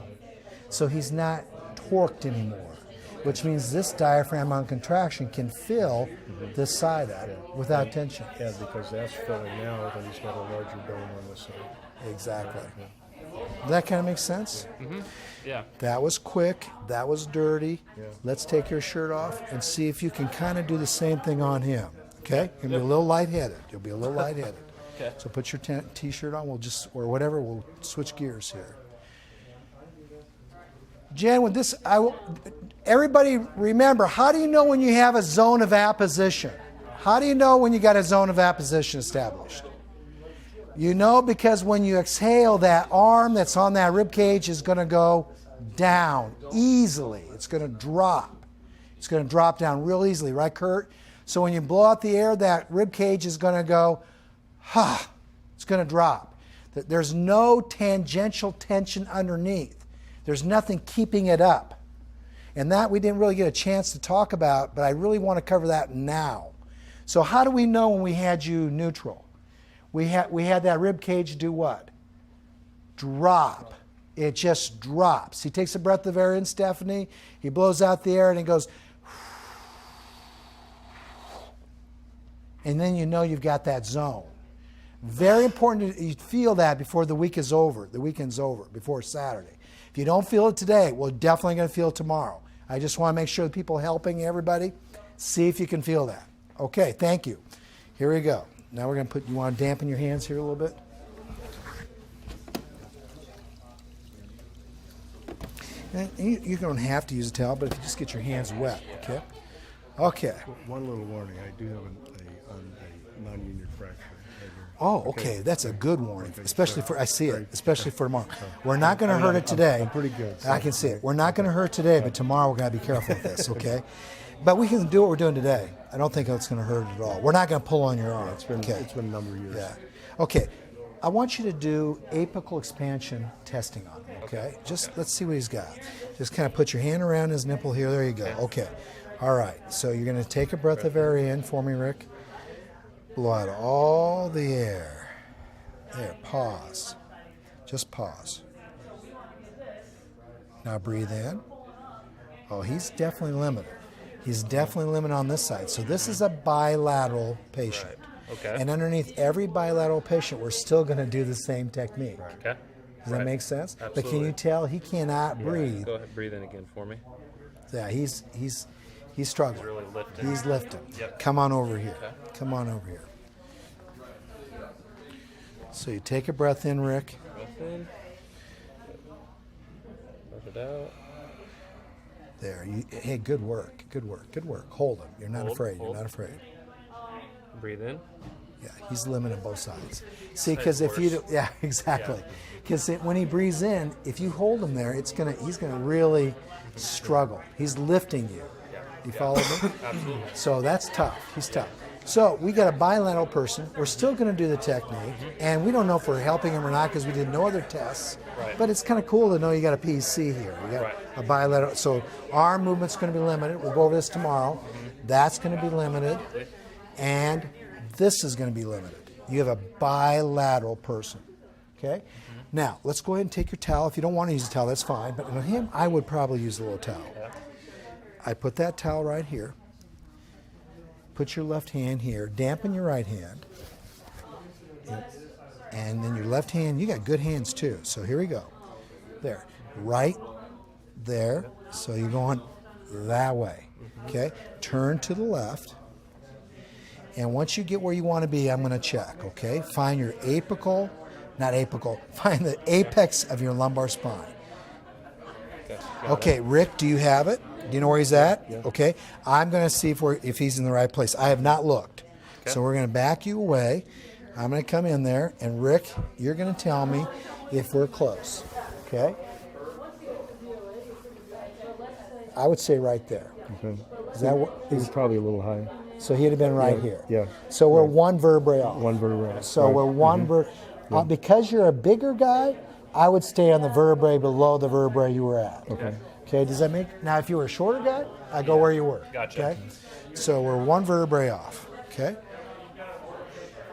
So he's not torqued anymore, which means this diaphragm on contraction can fill this side of it without tension. Yeah, because that's filling now, and he's got a larger dome on this side. Exactly. Does that kind of make sense? Yeah. That was quick. That was dirty. Yeah. Let's take your shirt off and see if you can kind of do the same thing on him. Okay? You'll be a little lightheaded. You'll be a little lightheaded. Okay. So put your t-shirt on. We'll just, or whatever, we'll switch gears here. Jen, with this, everybody remember, how do you know when you have a zone of apposition? How do you know when you got a zone of apposition established? You know because when you exhale, that arm that's on that rib cage is going to go down easily. It's going to drop. It's going to drop down real easily, right, Kurt? So when you blow out the air, that rib cage is going to go, it's going to drop. There's no tangential tension underneath. There's nothing keeping it up. And that we didn't really get a chance to talk about, but I really want to cover that now. So how do we know when we had you neutral? We had that rib cage do what? Drop. It just drops. He takes a breath of air in, Stephanie. He blows out the air and he goes, and then you know you've got that zone. Very important that you feel that before the week is over, the weekend's over, before Saturday. If you don't feel it today, we're definitely going to feel it tomorrow. I just want to make sure the people helping everybody, see if you can feel that. Okay, thank you. Here we go. Now we're going to you want to dampen your hands here a little bit? And you don't have to use a towel, but if you just get your hands wet, okay? Okay. One little warning, I do have a non-union fracture. Right here. Oh, okay. That's a good warning, especially for, I see it, especially for tomorrow. We're not going to hurt it today. I'm pretty good. I can see it. We're not going to hurt today, but tomorrow we're going to be careful with this, okay? But we can do what we're doing today. I don't think it's going to hurt at all. We're not going to pull on your arm. It's been a number of years. Yeah. Okay. I want you to do apical expansion testing on him, okay? Just let's see what he's got. Just kind of put your hand around his nipple here. There you go. Okay. All right. So you're going to take a breath of air in for me, Rick. Blow out all the air. There. Pause. Just pause. Now breathe in. Oh, he's definitely limited. He's definitely limited on this side. So this is a bilateral patient. Okay. And underneath every bilateral patient, we're still going to do the same technique. Okay. Does that make sense? Absolutely. But can you tell he cannot breathe? Go ahead, breathe in again for me. Yeah, he's struggling. He's really lifting. He's lifting. Yep. Come on over here. Okay. Come on over here. So you take a breath in, Rick. Breath in. Breath it out. There. Hey, good work. Good work. Good work. Hold him. You're not Hold, afraid. hold. You're not afraid. Breathe in. Yeah, he's limited on both sides. See, Side's because if you do, worse. yeah, exactly. Because when he breathes in, if you hold him there, he's gonna really struggle. He's lifting you. You follow me? Absolutely. So that's tough. He's tough. So we got a bilateral person. We're still going to do the technique, and we don't know if we're helping him or not because we did no other tests. Right. But it's kind of cool to know you got a PC here. You got Right. a bilateral. So arm movement's going to be limited. We'll go over this tomorrow. That's going to be limited, and this is going to be limited. You have a bilateral person. Okay. Now let's go ahead and take your towel. If you don't want to use a towel, that's fine. But on him, I would probably use a little towel. I put that towel right here. Put your left hand here. Dampen your right hand. And then your left hand, you got good hands too. So here we go. There. Right there. So you're going that way. Okay? Turn to the left. And once you get where you want to be, I'm going to check. Okay? Find your apical, not apical, find the apex of your lumbar spine. Okay, Rick, do you have it? Do you know where he's at? Yeah. Okay. I'm going to see if he's in the right place. I have not looked. So we're going to back you away. I'm going to come in there, and Rick, you're going to tell me if we're close. Okay? I would say right there. Okay. Is that what? He was probably a little high. So he'd have been right Yeah, here. yeah. So we're one vertebrae off. One vertebrae. So Right. we're one because you're a bigger guy, I would stay on the vertebrae below the vertebrae you were at. Okay. Okay, does that make? Now, if you were a shorter guy, I go where you were. Gotcha. Okay, so we're one vertebrae off. Okay,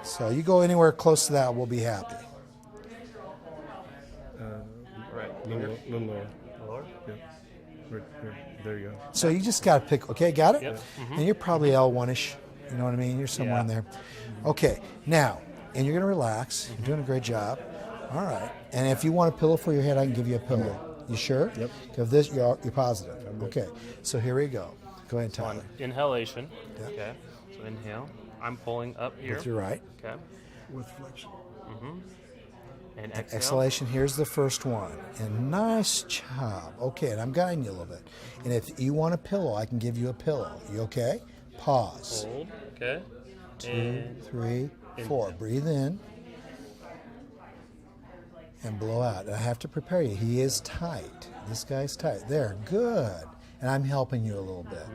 so you go anywhere close to that, we'll be happy. Right. Little lower. Lower. Yeah. Right there you go. So you just got to pick. Okay, got it? Yep. And you're probably L1ish. You know what I mean? You're somewhere in Yeah. there. Okay, now, and you're gonna relax. You're doing a great job. All right. And if you want a pillow for your head, I can give you a pillow. You sure? Yep. If this, you're positive. Okay. So here we go. Go ahead, On Tyler. inhalation. Yeah. Okay. So inhale. I'm pulling up here. With your right. Okay. With flexion. And exhale. Exhalation, here's the first one. And nice job. Okay, and I'm guiding you a little bit. And if you want a pillow, I can give you a pillow. You okay? Pause. Hold. Okay. 2, 3, 4. Breathe in. And blow out. And I have to prepare you. He is tight. This guy's tight. There, good. And I'm helping you a little bit.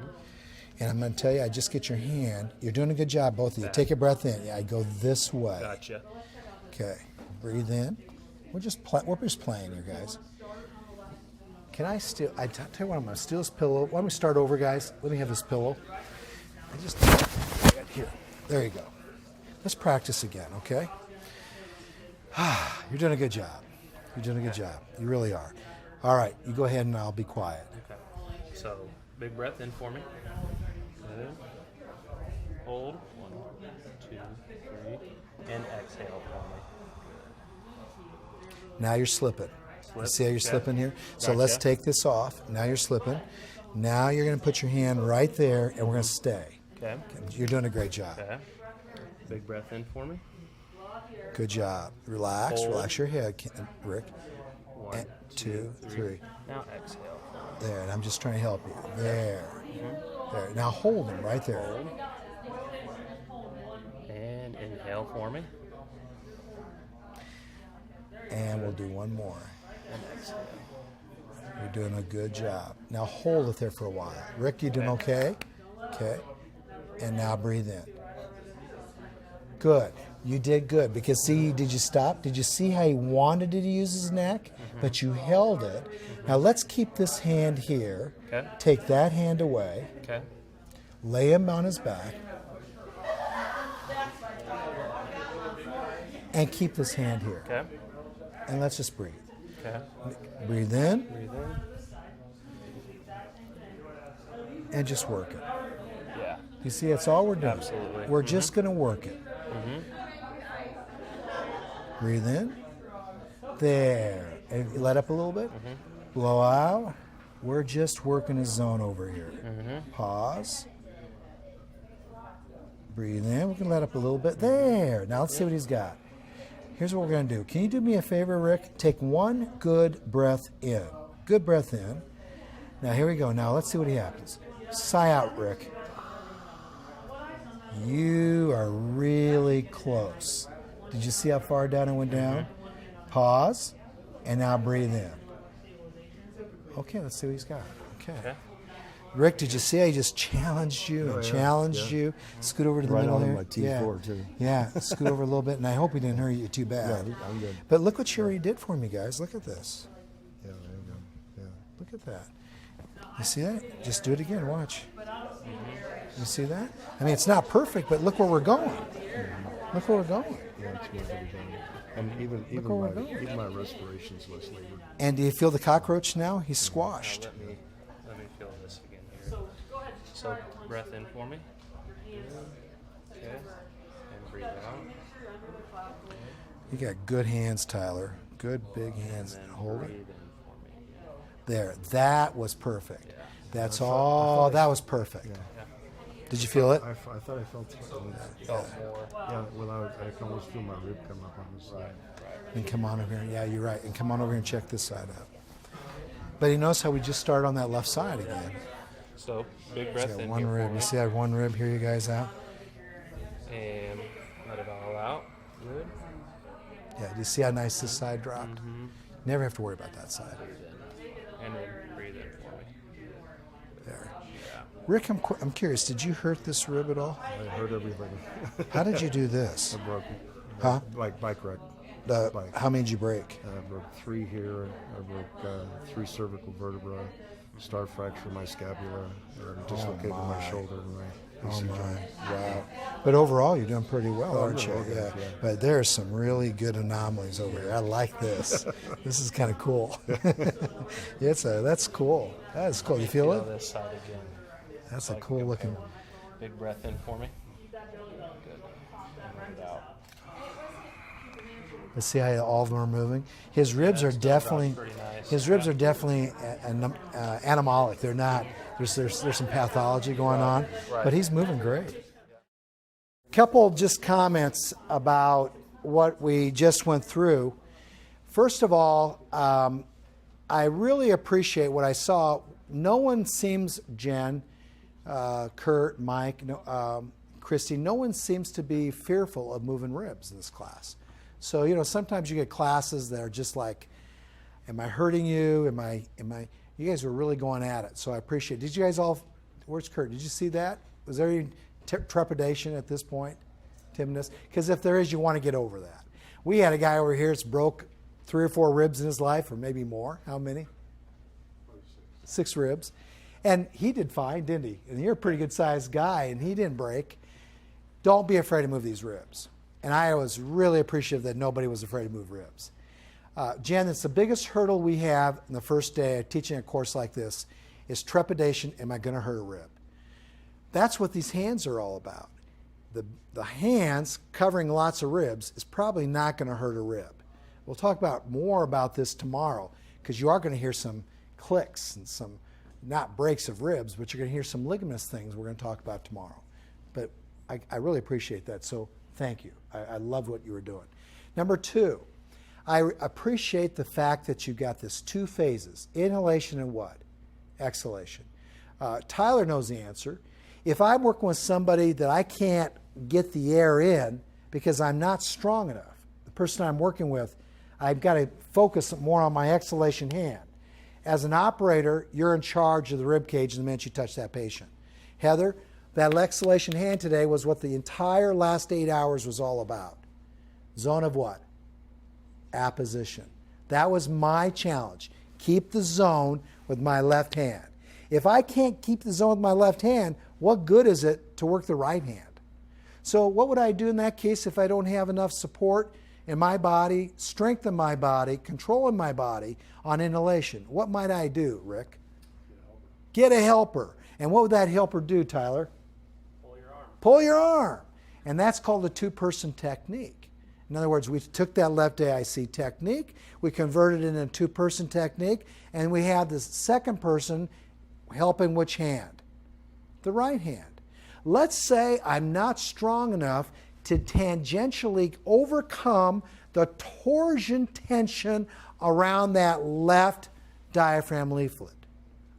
And I'm going to tell you, I just get your hand. You're doing a good job, both of you. Take a breath in. Yeah, I go this way. Gotcha. Okay. Breathe in. We're just playing here, guys. Can I steal? I tell you what, I'm going to steal this pillow. Why don't we start over, guys? Let me have this pillow. Here. There you go. Let's practice again, okay? You're doing a good job. You're doing a good job. You really are. All right. You go ahead and I'll be quiet. Okay. So big breath in for me. Good. Hold. 1, 2, 3. And exhale for me. Now you're slipping. You see how you're slipping here? So let's Gotcha. take this off. Now you're slipping. Now you're going to put your hand right there, and we're going to stay. Okay. You're doing a great job. Okay. Big breath in for me. Good job. Relax. Hold. Relax your head, Rick. 1, And 2, 3. Now exhale. There. And I'm just trying to help you. There. There. Now hold him right there. Hold. And inhale for me. And we'll do one more. And exhale. You're doing a good job. Now hold it there for a while. Rick, you doing okay? Okay. And now breathe in. Good. You did good because see, did you stop? Did you see how he wanted to use his neck? But you held it. Now let's keep this hand here. Okay. Take that hand away. Okay. Lay him on his back. And keep this hand here. Okay. And let's just breathe. Okay. Breathe in Breathe in. and just work it. Yeah. You see, that's all we're doing. Absolutely. We're just going to work it. Breathe in. There. And let up a little bit. Blow out. We're just working a zone over here. Pause. Breathe in. We can let up a little bit. There. Now let's see what he's got. Here's what we're going to do. Can you do me a favor, Rick? Take one good breath in. Good breath in. Now here we go. Now let's see what happens. Sigh out, Rick. You are really close. Did you see how far down it went down? Pause. And now breathe in. Okay, let's see what he's got. Okay. Rick, did you see how he just challenged you and challenged you? Scoot over to the Right middle on here. my T4 too. Yeah, scoot over a little bit, and I hope he didn't hurt you too bad. Yeah, I'm good. But look what Sherry did for me, guys. Look at this. Yeah, there you go. Yeah. Look at that. You see that? Just do it again. Watch. You see that? I mean, it's not perfect, but look where we're going. Look where we're going. Yeah, it's more everything. And even my respiration's less labored. And do you feel the cockroach now? He's squashed. Let me feel this again here. So breath in for me. Okay. And breathe out. You got good hands, Tyler. Good big hands. And then Hold breathe it. in for me. There. That was perfect. That's all. That was perfect. Did you feel it? I thought I felt Felt more. yeah, well, I can almost feel my rib come up on the side. And come on over here. Yeah, you're right. And come on over here and check this side out. But you notice how we just started on that left side again. So big He's breath got in one here rib. for You me. see that one rib here, you guys out? And let it all out. Good. Yeah, do you see how nice this side dropped? Never have to worry about that side. And then breathe in for me. There. Rick, I'm curious, did you hurt this rib at all? I heard everything. How did you do this? I broke it. Huh? Like bike wreck. Bike. How many did you break? I broke 3 here. I broke 3 cervical vertebrae. Star fracture in my scapula. And dislocated my shoulder and my Oh AC joint. my, wow. But overall, you're doing pretty well, aren't you? okay, Yeah. yeah. But there's some really good anomalies over here. I like this. This is kind of cool. That's cool. That is cool. You feel Feel it? this side again. That's a cool looking. Big breath in for me. Good. And let it out. Let's see how all of them are moving. His ribs are definitely. pretty nice. His ribs are definitely anomalic. They're not. There's some pathology going on, but he's moving great. Couple just comments about what we just went through. First of all, I really appreciate what I saw. No one seems, Jen, Kurt, Mike, Christy, no one seems to be fearful of moving ribs in this class. So, sometimes you get classes that are just like, am I hurting you? Am I, you guys were really going at it. So I appreciate it. Did you guys all, where's Kurt? Did you see that? Was there any trepidation at this point? Timidness? Because if there is, you want to get over that. We had a guy over here that's broke 3 or 4 ribs in his life, or maybe more. How many? 6 ribs. And he did fine, didn't he? And you're a pretty good sized guy, and he didn't break. Don't be afraid to move these ribs. And I was really appreciative that nobody was afraid to move ribs. Jen, it's the biggest hurdle we have in the first day of teaching a course like this is trepidation, am I going to hurt a rib? That's what these hands are all about. The hands covering lots of ribs is probably not going to hurt a rib. We'll talk more about this tomorrow because you are going to hear some clicks and some, not breaks of ribs, but you're going to hear some ligaments things we're going to talk about tomorrow. But I really appreciate that, so thank you. I love what you were doing. Number 2, I appreciate the fact that you got this 2 phases, inhalation and what? Exhalation. Tyler knows the answer. If I'm working with somebody that I can't get the air in because I'm not strong enough, the person I'm working with, I've got to focus more on my exhalation hand. As an operator, you're in charge of the rib cage the minute you touch that patient. Heather, That exhalation hand today was what the entire last 8 hours was all about. Zone of what? Apposition. That was my challenge. Keep the zone with my left hand. If I can't keep the zone with my left hand, what good is it to work the right hand? So what would I do in that case if I don't have enough support in my body, strength in my body, control in my body on inhalation? What might I do, Rick? Get a helper. And what would that helper do, Tyler? Pull your arm. Pull your arm. And that's called a two-person technique. In other words, we took that left AIC technique, we converted it into a two-person technique, and we had the second person helping which hand? The right hand. Let's say I'm not strong enough to tangentially overcome the torsion tension around that left diaphragm leaflet.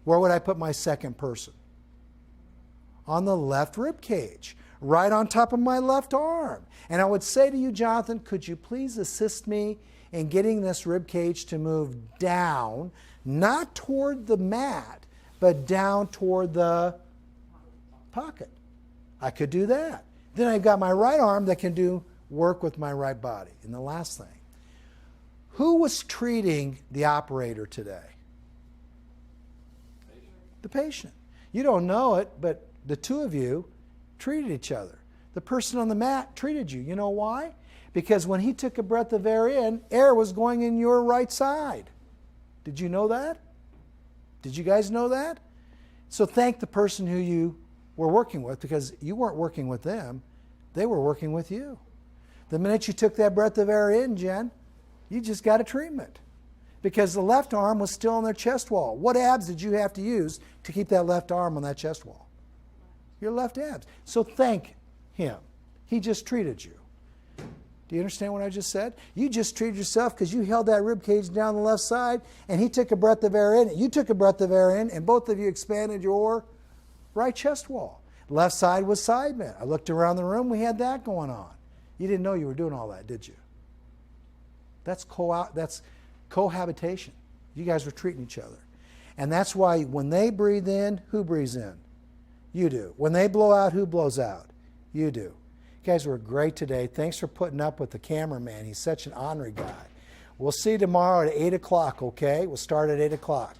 Where would I put my second person? On the left rib cage, right on top of my left arm. And I would say to you, Jonathan, could you please assist me in getting this rib cage to move down, not toward the mat, but down toward the pocket? I could do that. Then I've got my right arm that can do work with my right body. And the last thing, who was treating the operator today? The patient. You don't know it, but the two of you treated each other. The person on the mat treated you. You know why? Because when he took a breath of air in, air was going in your right side. Did you know that? Did you guys know that? So thank the person who you were working with, because you weren't working with them, they were working with you. The minute you took that breath of air in, Jen, you just got a treatment, because the left arm was still on their chest wall. What abs did you have to use to keep that left arm on that chest wall? Your left abs. So thank him. He just treated you. Do you understand what I just said? You just treated yourself because you held that rib cage down the left side, and he took a breath of air in. You took a breath of air in, and both of you expanded your right chest wall. Left side was side bend. I looked around the room, we had that going on. You didn't know you were doing all that, did you? That's cohabitation. You guys were treating each other. And that's why when they breathe in, who breathes in? You do. When they blow out, who blows out? You do. You guys were great today. Thanks for putting up with the cameraman. He's such an ornery guy. We'll see you tomorrow at 8 o'clock, okay? We'll start at 8 o'clock.